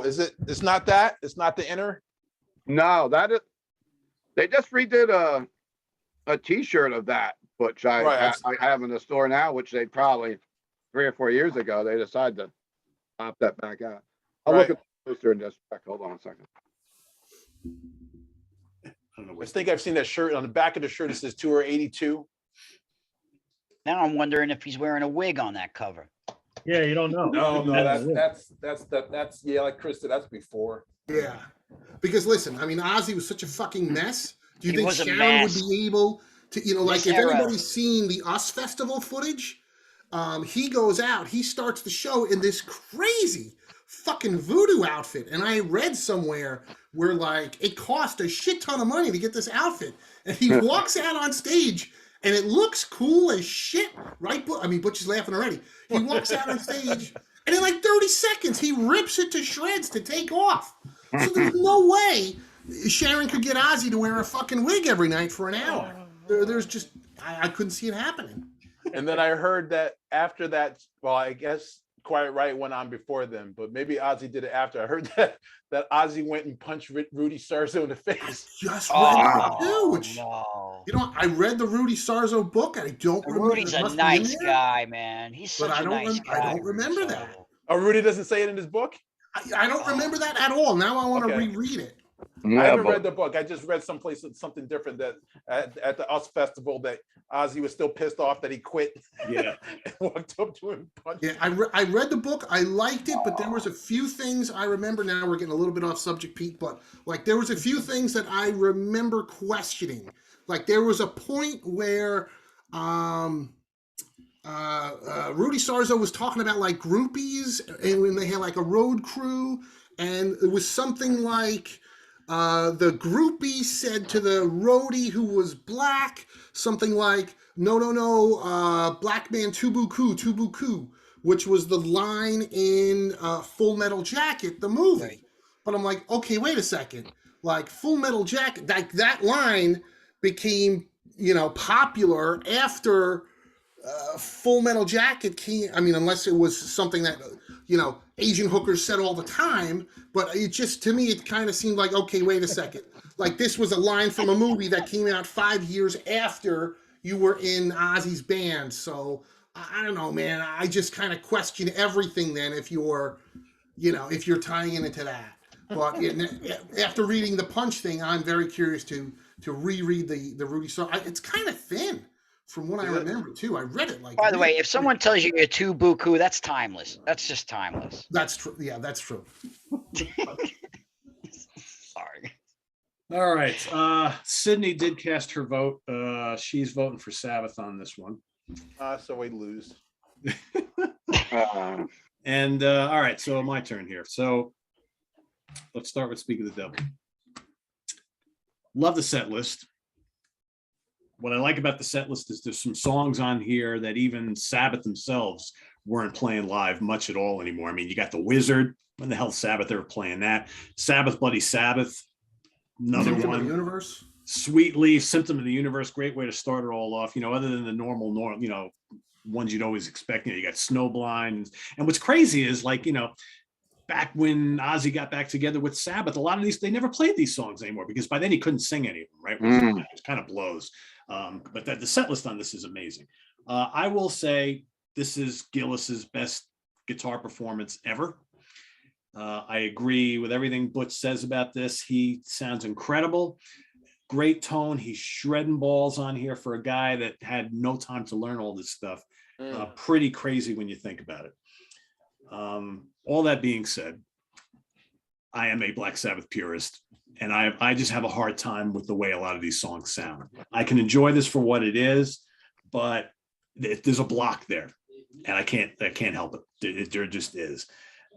Is it? It's not that. It's not the inner. No, that is. They just redid a T-shirt of that, which I have in the store now, which they probably 3 or 4 years ago they decided to pop that back out. I'll look at the poster and just check. Hold on a second. I think I've seen that shirt. On the back of the shirt it says Tour 82. Now I'm wondering if he's wearing a wig on that cover. Yeah, you don't know. No, that's like Chris said, that's before. Yeah, because listen, I mean, Ozzy was such a fucking mess. Do you think Sharon would be able to, if anybody's seen the Us Festival footage, he goes out, he starts the show in this crazy fucking voodoo outfit. And I read somewhere where it cost a shit ton of money to get this outfit. And he walks out on stage and it looks cool as shit, right? I mean, Butch is laughing already. He walks out on stage and in 30 seconds, he rips it to shreds to take off. So there's no way Sharon could get Ozzy to wear a fucking wig every night for an hour. There's just, I couldn't see it happening. And then I heard that after that, well, I guess Quiet Riot went on before them, but maybe Ozzy did it after. I heard that Ozzy went and punched Rudy Sarzo in the face. I just read that too. Which, I read the Rudy Sarzo book. I don't remember. Rudy's a nice guy, man. He's such a nice guy. I don't remember that. Oh, Rudy doesn't say it in his book? I don't remember that at all. Now I want to reread it. I haven't read the book. I just read someplace something different that at the Us Festival that Ozzy was still pissed off that he quit. Yeah, and walked up to him. Yeah, I read the book. I liked it, but there was a few things I remember. Now we're getting a little bit off subject, Pete, but there was a few things that I remember questioning. There was a point where Rudy Sarzo was talking about groupies, and when they had a road crew, and it was something like. The groupie said to the roadie who was black, something like, no, black man tubuku, which was the line in Full Metal Jacket, the movie. Right. But I'm like, okay, wait a second. Full Metal Jacket, that line became, popular after Full Metal Jacket came. I mean, unless it was something that, Asian hookers said all the time, but it just, to me, it kind of seemed like, okay, wait a second. This was a line from a movie that came out 5 years after you were in Ozzy's band. So I don't know, man. I just kind of question everything then if you're tying into that. But after reading the Punch thing, I'm very curious to reread the Rudy Sarzo. It's kind of thin. From what I remember, too. I read it By the way, if someone tells you you're too buku, that's timeless. That's just timeless. That's true. Yeah, that's true. Sorry. All right. Sydney did cast her vote. She's voting for Sabbath on this one. So we lose. And all right, so my turn here. So let's start with Speak of the Devil. Love the set list. What I like about the set list is there's some songs on here that even Sabbath themselves weren't playing live much at all anymore. I mean, you got The Wizard. When the hell Sabbath ever playing that? Sabbath Bloody Sabbath. Another one. Universe. Sweet Leaf, Symptom of the Universe, great way to start it all off, other than the normal, ones you'd always expect. You got Snowblind. And what's crazy is back when Ozzy got back together with Sabbath, a lot of these, they never played these songs anymore because by then he couldn't sing any of them, right? It kind of blows. But the set list on this is amazing. I will say this is Gillis's best guitar performance ever. I agree with everything Butch says about this. He sounds incredible. Great tone. He's shredding balls on here for a guy that had no time to learn all this stuff. Pretty crazy when you think about it. All that being said, I am a Black Sabbath purist, and I just have a hard time with the way a lot of these songs sound. I can enjoy this for what it is, but there's a block there, and I can't help it. There just is.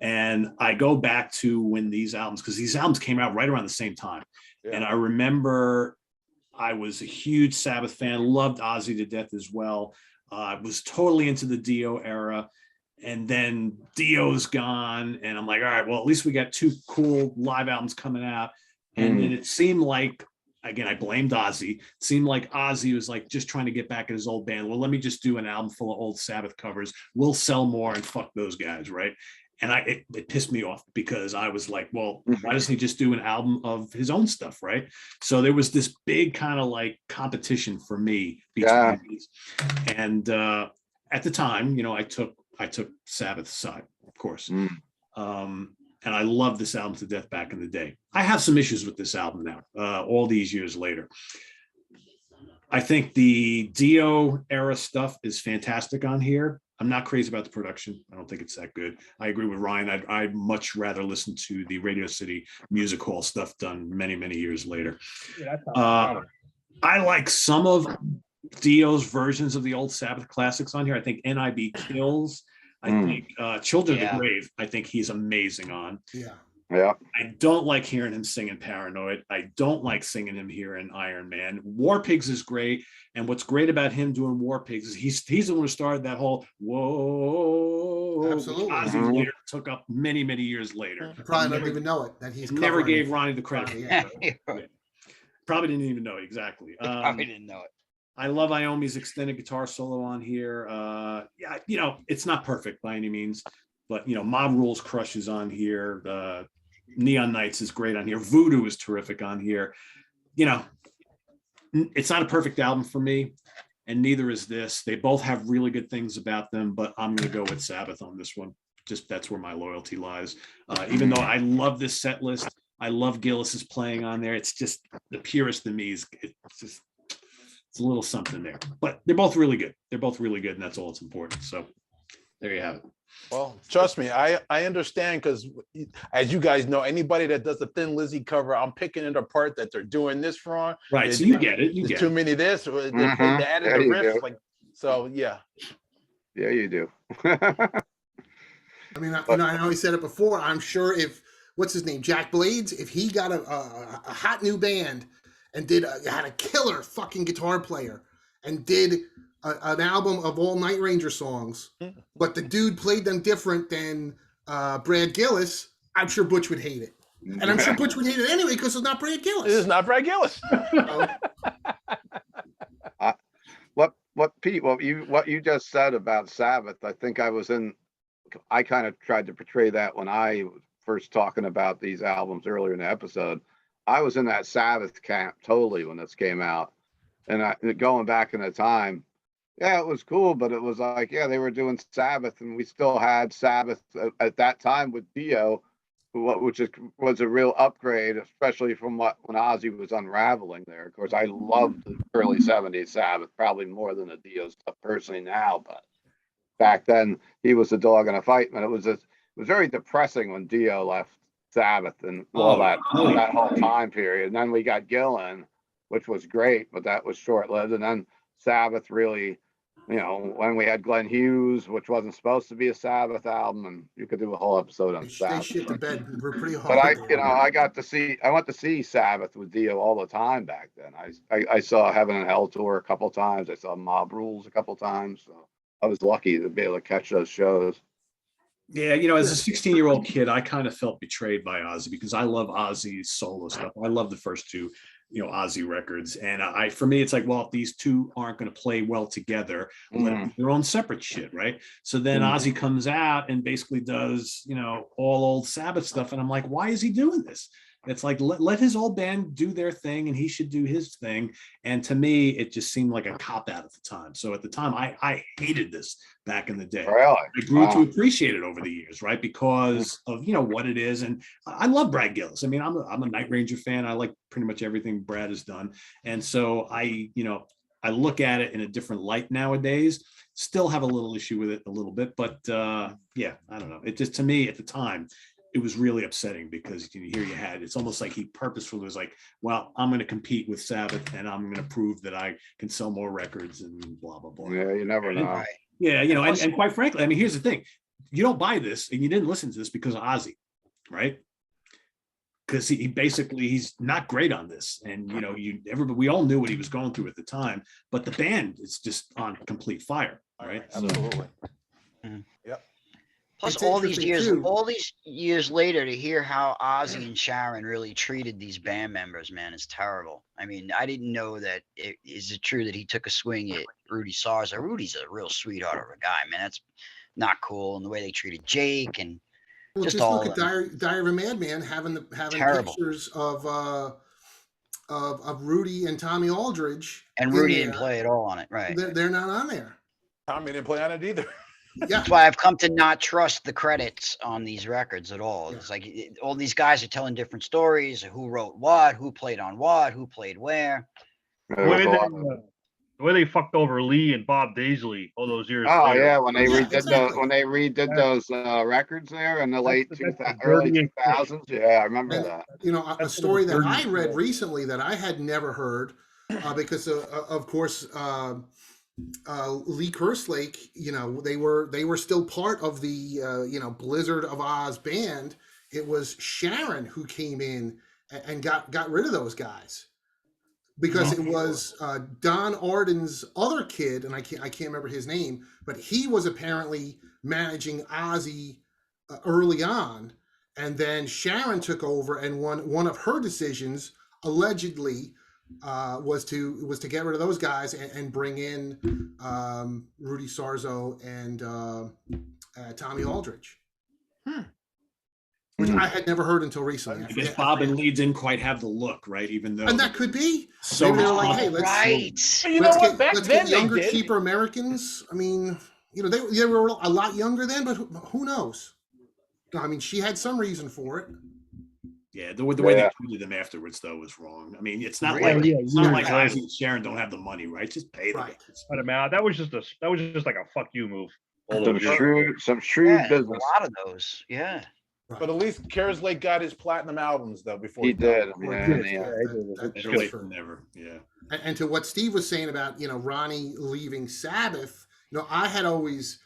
And I go back to when these albums, because these albums came out right around the same time. Yeah. And I remember I was a huge Sabbath fan, loved Ozzy to death as well. I was totally into the Dio era. And then Dio's gone. And I'm like, all right, well, at least we got 2 cool live albums coming out. And then it seemed like, again, I blamed Ozzy. It seemed like Ozzy was like just trying to get back at his old band. Well, let me just do an album full of old Sabbath covers. We'll sell more and fuck those guys, right? And it pissed me off because I was like, well, why doesn't he just do an album of his own stuff, right? So there was this big kind of like competition for me between these. And at the time, I took Sabbath's side, of course. And I love this album to death back in the day. I have some issues with this album now, all these years later. I think the Dio era stuff is fantastic on here. I'm not crazy about the production. I don't think it's that good. I agree with Ryan. I'd much rather listen to the Radio City Music Hall stuff done many, many years later. Yeah, I like some of Dio's versions of the old Sabbath classics on here. I think NIB Kills. I think Children of the Grave, I think he's amazing on. Yeah. I don't like hearing him singing Paranoid. I don't like singing him here in Iron Man. War Pigs is great. And what's great about him doing War Pigs is he's the one who started that whole whoa. Absolutely. Ozzy later took up many, many years later. You probably don't even know it, that he's never gave Ronnie the credit. Yeah. Probably didn't even know it, exactly. Probably didn't know it. I love Iommi's extended guitar solo on here. It's not perfect by any means, but Mob Rules crushes on here. Neon Nights is great on here. Voodoo is terrific on here. It's not a perfect album for me, and neither is this. They both have really good things about them, but I'm going to go with Sabbath on this one. Just that's where my loyalty lies. Even though I love this set list, I love Gillis's playing on there. It's just the purist in me it's a little something there, but they're both really good. They're both really good, and that's all that's important. So there you have it. Well, trust me, I understand, because as you guys know, anybody that does a Thin Lizzy cover, I'm picking it apart that they're doing this wrong. Right, so you get it. There's too many of this. They added the riff, so yeah. Yeah, you do. I mean, I know he said it before. I'm sure if what's his name, Jack Blades, if he got a hot new band and had a killer fucking guitar player and did an album of all Night Ranger songs, but the dude played them different than Brad Gillis, I'm sure Butch would hate it. And I'm sure Butch would hate it anyway because it's not Brad Gillis. It is not Brad Gillis. What you just said about Sabbath, I think I kind of tried to portray that when I was first talking about these albums earlier in the episode. I was in that Sabbath camp totally when this came out. And going back in the time, yeah, it was cool, but it was like, yeah, they were doing Sabbath, and we still had Sabbath at that time with Dio, which was a real upgrade, especially from when Ozzy was unraveling there. Of course, I loved the early 70s Sabbath, probably more than the Dio stuff personally now, but back then he was a dog in a fight, and it was very depressing when Dio left Sabbath and all that whole time period. And then we got Gillan, which was great, but that was short-lived. And then Sabbath really, when we had Glenn Hughes, which wasn't supposed to be a Sabbath album, and you could do a whole episode on Sabbath. They shit the bed. We're pretty hard. But I went to see Sabbath with Dio all the time back then. I saw Heaven and Hell tour a couple times. I saw Mob Rules a couple times. So I was lucky to be able to catch those shows. Yeah, as a 16-year-old kid, I kind of felt betrayed by Ozzy because I love Ozzy's solo stuff. I love the first 2. Ozzy records. And for me, it's like, well, if these two aren't going to play well together, let them do their own separate shit, right? So then Ozzy comes out and basically does, all old Sabbath stuff. And I'm like, why is he doing this? It's like, let his old band do their thing and he should do his thing. And to me, it just seemed like a cop out at the time. So at the time, I hated this back in the day. Really? I grew to appreciate it over the years, right? Because of, what it is. And I love Brad Gillis. I mean, I'm a Night Ranger fan. I like pretty much everything Brad has done. And so I look at it in a different light nowadays. Still have a little issue with it a little bit, but yeah, I don't know. It just, to me at the time, it was really upsetting because it's almost like he purposefully was like, well, I'm going to compete with Sabbath and I'm going to prove that I can sell more records and blah, blah, blah. Yeah, you never know. Yeah, and quite frankly, I mean, here's the thing. You don't buy this and you didn't listen to this because of Ozzy, right? Because he's not great on this. And, we all knew what he was going through at the time, but the band is just on complete fire, right? Absolutely. Yep. Plus, It's all these interesting, years later, to hear how Ozzy and Sharon really treated these band members, man, is terrible. I mean, I didn't know that. Is it true that he took a swing at Rudy Sarzo? Rudy's a real sweetheart of a guy, man. That's not cool. And the way they treated Jake and just look at Diary of a Madman having pictures of Rudy and Tommy Aldridge. And Rudy didn't play at all on it, right? They're not on there. Tommy didn't play on it either. Yeah. That's why I've come to not trust the credits on these records at all. It's like all these guys are telling different stories, who wrote what, who played on what, who played where. The way they fucked over Lee and Bob Daisley all those years. Oh later. yeah, when they redid those records there in the early 2000s. Yeah, I remember that. A story that I read recently that I had never heard, because of course Lee Kerslake, they were still part of the Blizzard of Oz band. It was Sharon who came in and got rid of those guys because it was Don Arden's other kid, and I can't remember his name, but he was apparently managing Ozzy early on, and then Sharon took over, and one of her decisions allegedly was to get rid of those guys and bring in Rudy Sarzo and Tommy Aldridge, which I had never heard until recently. I guess Bob and Lee didn't quite have the look, right? Even though, and that could be. So maybe they're like, hey, let's get younger, cheaper Americans. I mean, they were a lot younger then, but who knows? I mean, she had some reason for it. Yeah, the way they treated them afterwards, though, was wrong. I mean, it's not like Ozzy and Sharon don't have the money, right? Just pay them. Cut him out. That was just like a fuck you move. Some shrewd business. A lot of those, yeah. But at least Kerslake got his platinum albums though before he did. Never. Yeah. And to what Steve was saying about Ronnie leaving Sabbath, I had always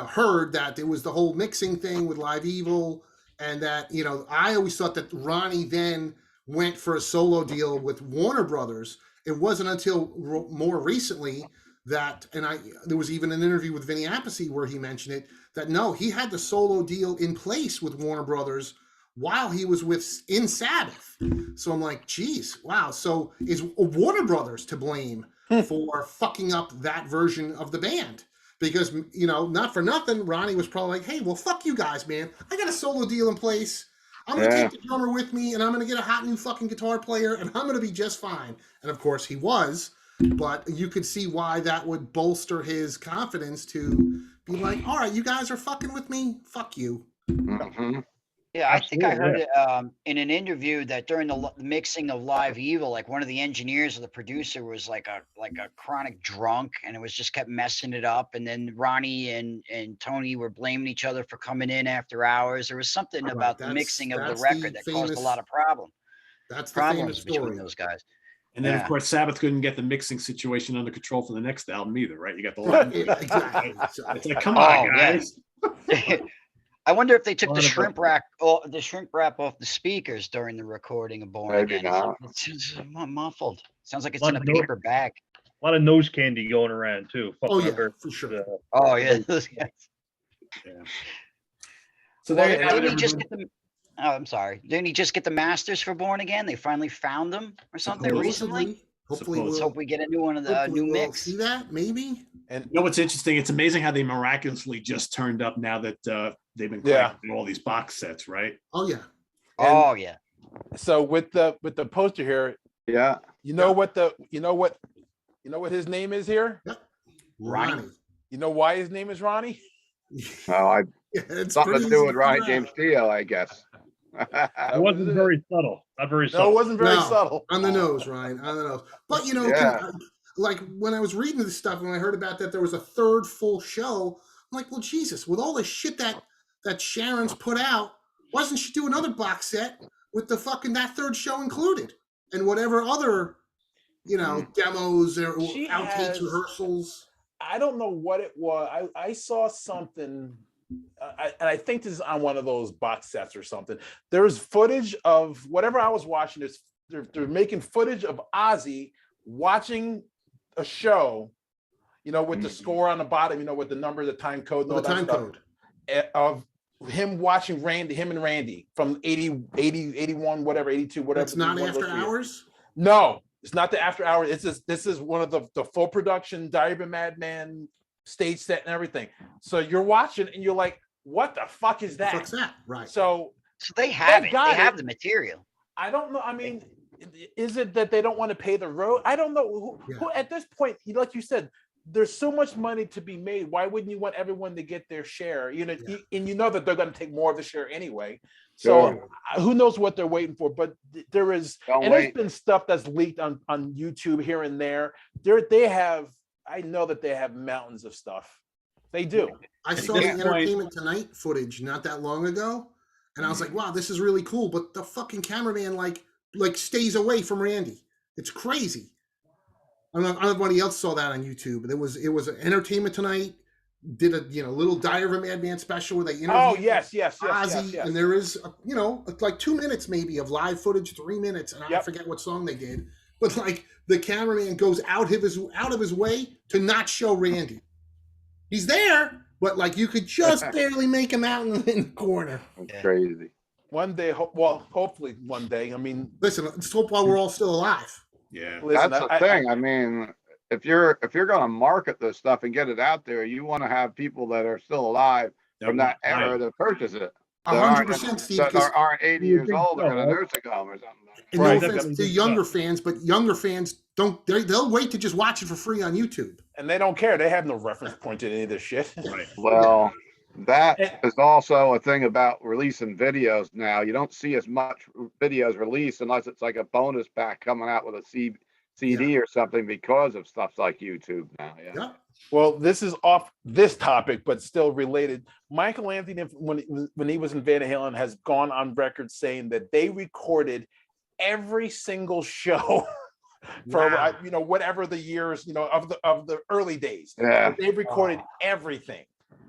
heard that there was the whole mixing thing with Live Evil. And that, I always thought that Ronnie then went for a solo deal with Warner Brothers. It wasn't until more recently that, there was even an interview with Vinny Appice where he mentioned it, that no, he had the solo deal in place with Warner Brothers while he was in Sabbath. So I'm like, geez, wow. So is Warner Brothers to blame for fucking up that version of the band? Because, not for nothing, Ronnie was probably like, hey, well, fuck you guys, man. I got a solo deal in place. I'm going to take the drummer with me, and I'm going to get a hot new fucking guitar player, and I'm going to be just fine. And, of course, he was. But you could see why that would bolster his confidence to be like, all right, you guys are fucking with me? Fuck you. Mm-hmm. Yeah, I think I heard it in an interview that during the mixing of Live Evil, like one of the engineers or the producer was like a chronic drunk, and it was just kept messing it up. And then Ronnie and Tony were blaming each other for coming in after hours. There was something about the mixing of the record that caused a lot of problems. That's the famous story between those guys. And then, of course, Sabbath couldn't get the mixing situation under control for the next album either, right? You got the line. Exactly. It's like, come on, guys. Yeah. I wonder if they took the shrink wrap off the speakers during the recording of Born Maybe Again. not. It's muffled. Sounds like it's in a paper bag. A lot of nose candy going around too. Oh yeah, for sure. Oh yeah. Yeah. So did he just get the? Oh, I'm sorry. Didn't he just get the masters for Born Again? They finally found them or something recently. Hopefully, Let's hope we get a new one of the hopefully new we'll mix. see that maybe. And You know what's interesting? It's amazing how they miraculously just turned up now that they've been collecting all these box sets, right? Oh yeah. Oh yeah. so with the poster here, Yeah. you know what his name is here? Yep. Ronnie. You know why his name is Ronnie? Oh, Yeah, it's something pretty to do easy with to Ronnie figure out. James Dio, I guess. It wasn't very subtle. Not very No, subtle. it wasn't very No, subtle. on the nose, Ryan, on the nose. But you know, Yeah. like when I was reading this stuff and I heard about that there was a third full show, I'm like, well, Jesus, with all the shit that Sharon's put out, why doesn't she do another box set with the fucking that third show included and whatever other, you know, demos or She outtakes, has- rehearsals? I don't know what it was. I saw something, and I think this is on one of those box sets or something. There's footage of whatever I was watching. They're making footage of Ozzy watching a show, you know, with the score on the bottom, you know, with the number, the time code, and all The that time stuff, code. of him watching him and Randy from 80, 81, whatever, 82, whatever. That's not one of those after years. hours. No, it's not the after hours. This is one of the full production Diary of a Madman stage set and everything. So you're watching and you're like, what the fuck is that? What's that? Right. So they have it. got They have the material. I don't know. I mean, is it that they don't want to pay the road? I don't know. Who at this point, like you said, there's so much money to be made. Why wouldn't you want everyone to get their share? You know, and you know that they're going to take more of the share anyway. So who knows what they're waiting for? But there is, there's been stuff that's leaked on YouTube here and there. I know that they have mountains of stuff. They do. I saw the Entertainment Tonight footage not that long ago, and I was like, wow, this is really cool. But the fucking cameraman like stays away from Randy. It's crazy. I don't know if anybody else saw that on YouTube. It was an Entertainment Tonight did a little Diary of a Madman special where they interviewed Ozzy, and there is like 2 minutes maybe of live footage, 3 minutes, and I forget what song they did, but like the cameraman goes out of his way to not show Randy. He's there, but like you could just barely make him out in the corner. That's crazy. One day, hopefully one day. I mean, listen, let's hope while we're all still alive. Yeah, listen, that's the thing. I mean, if you're going to market this stuff and get it out there, you want to have people that are still alive from that era to purchase it. 100%, Steve. That aren't 80 years old or in a nursing home or something. And no offense to younger fans, but younger fans they'll wait to just watch it for free on YouTube. And they don't care. They have no reference point to any of this shit. Right. Well, that is also a thing about releasing videos now. You don't see as much videos released unless it's like a bonus pack coming out with a CD or something because of stuff like YouTube now. Yeah. Well, this is off this topic, but still related. Michael Anthony, when he was in Van Halen, has gone on record saying that they recorded every single show for whatever the years of the early days. Yeah, they've recorded everything.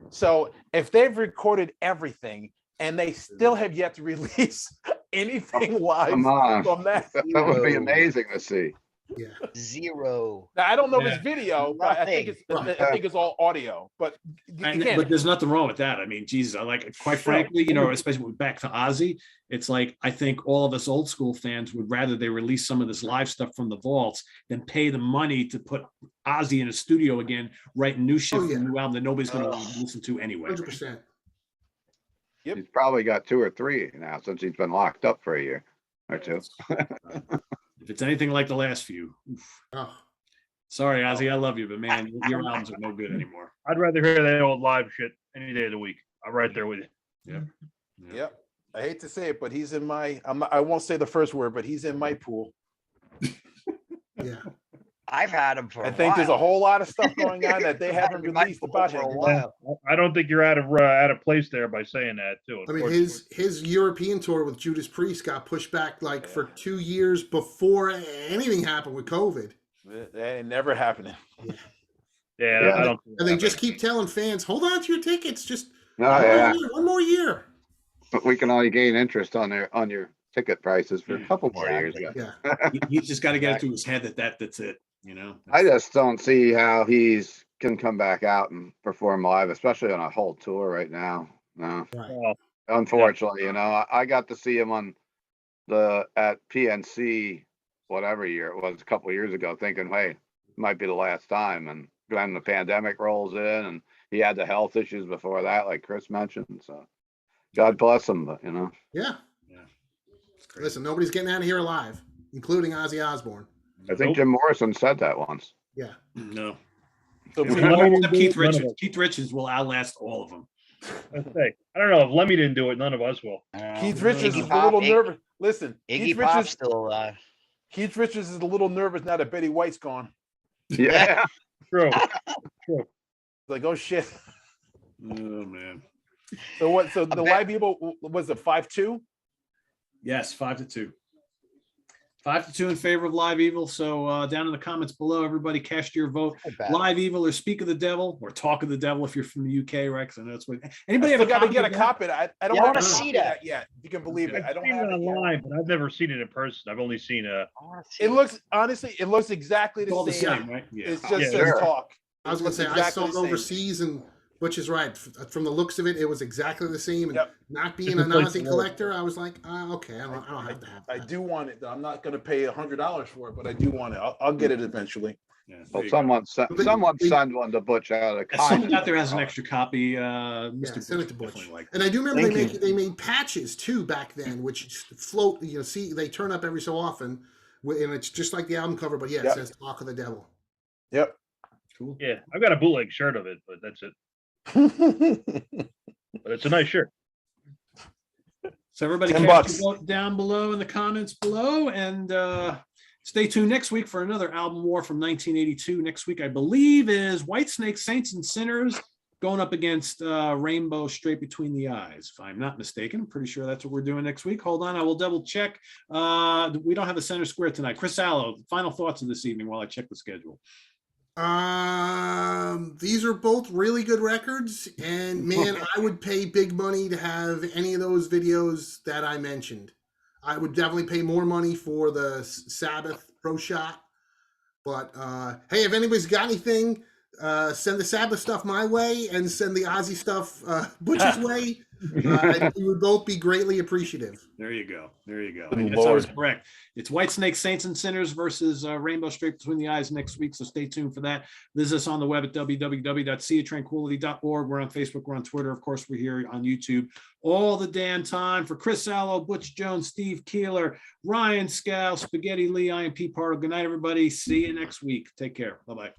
So if they've recorded everything and they still have yet to release anything live from that would be amazing to see. Yeah. Zero. Now I don't know if it's video, but I think it's all audio. But again, but there's nothing wrong with that. I mean, Jesus, I like it. Quite frankly, especially back to Ozzy, it's like I think all of us old school fans would rather they release some of this live stuff from the vaults than pay the money to put Ozzy in a studio again, writing new shit for a new album that nobody's going to want to listen to anyway. 100%. Yep. He's probably got 2 or 3 now since he's been locked up for a year or 2. If it's anything like the last few. Sorry, Ozzy, I love you, but man, your albums are no good anymore. I'd rather hear that old live shit any day of the week. I'm right there with you. Yep. I hate to say it, but he's in my. I won't say the first word, but he's in my pool. Yeah. I've had him for. I think there's a whole lot of stuff going on that they haven't released about him. I don't think you're out of place there by saying that too. I mean, his European tour with Judas Priest got pushed back for 2 years before anything happened with COVID. That ain't never happening. Yeah. I don't. And they just keep telling fans, "Hold on to your tickets, just one more year." But we can only gain interest on your ticket prices for a couple more years. Yeah. He's just got to get it through his head that's it. I just don't see how can come back out and perform live, especially on a whole tour right now. No. Right. unfortunately. You know, I got to see him at PNC, whatever year it was, a couple of years ago, thinking, hey, it might be the last time. And then the pandemic rolls in, and he had the health issues before that, like Chris mentioned. So God bless him, but you know. Yeah. Yeah. Listen, nobody's getting out of here alive, including Ozzy Osbourne. I think Jim Morrison said that once. Yeah. No. So If we Lemmy all- didn't Except do Keith it, none of Richards. us. Keith Richards will outlast all of them. I don't know if Lemmy didn't do it, none of us will. Keith Richards Iggy is a Pop- little Iggy- nervous. Listen, Iggy Keith Pop's Richards, still alive. Keith Richards is a little nervous now that Betty White's gone. Yeah. True. It's like, oh shit. Oh man. So what? So the bet- Live Evil was it 5-2? Yes, 5-2. 5-2 in favor of Live Evil. So down in the comments below, everybody cast your vote. Live Evil or Speak of the Devil or Talk of the Devil if you're from the UK, Rex. I know it's what. Anybody I have still a got to copy get a of that? copy. I don't Yeah, I have wanna a see copy of that. that yet. If you can believe it. I I've don't seen have it it yet. online, but I've never seen it in person. I've only seen I wanna see It looks honestly, it looks exactly It's all the the same. same, right? Yeah. It just Yeah, says sure. talk. I was It going to looks say, I exactly saw it the same. overseas, and Butch is right. From the looks of it, it was exactly the same. And Yep. not being Just an replace Ozzy the word. collector, I was like, okay, I don't have to have I that. do want it. I'm not going to pay $100 for it, but I do want it. I'll get it eventually. Yeah, there Well, you go. someone They- send one to Butch out of If someone kindness. out there has an extra copy, Mr. Yeah, send Bush it to would Butch. definitely like And I do remember Thank you. they made patches too back then, which float. You know, see, they turn up every so often, and it's just like the album cover, but yeah, it Yep. says "Talk of the Devil." Yep. Cool. Yeah, I've got a bootleg shirt of it, but that's it. But it's a nice shirt. So everybody $10. cast your vote down below in the comments below, and stay tuned next week for another album war from 1982. Next week, I believe, is Whitesnake, Saints and Sinners going up against Rainbow Straight Between the Eyes. If I'm not mistaken, I'm pretty sure that's what we're doing next week. Hold on, I will double check. We don't have a center square tonight. Chris Allo, final thoughts of this evening while I check the schedule. These are both really good records, and man, I would pay big money to have any of those videos that I mentioned. I would definitely pay more money for the Sabbath Pro Shot. But hey, if anybody's got anything, send the Sabbath stuff my way and send the Ozzy stuff Butch's way. And we would both be greatly appreciative. There you go. There you go. Good And yes, I was Lord. correct. It's Whitesnake, Saints and Sinners versus Rainbow Straight Between the Eyes next week. So stay tuned for that. Visit us on the web at www.seatranquility.org. We're on Facebook. We're on Twitter. Of course, we're here on YouTube all the damn time. For Chris Allo, Butch Jones, Steve Keeler, Ryan Scow, Spaghetti Lee, I am Pete Pardo. Good night, everybody. See you next week. Take care. Bye-bye.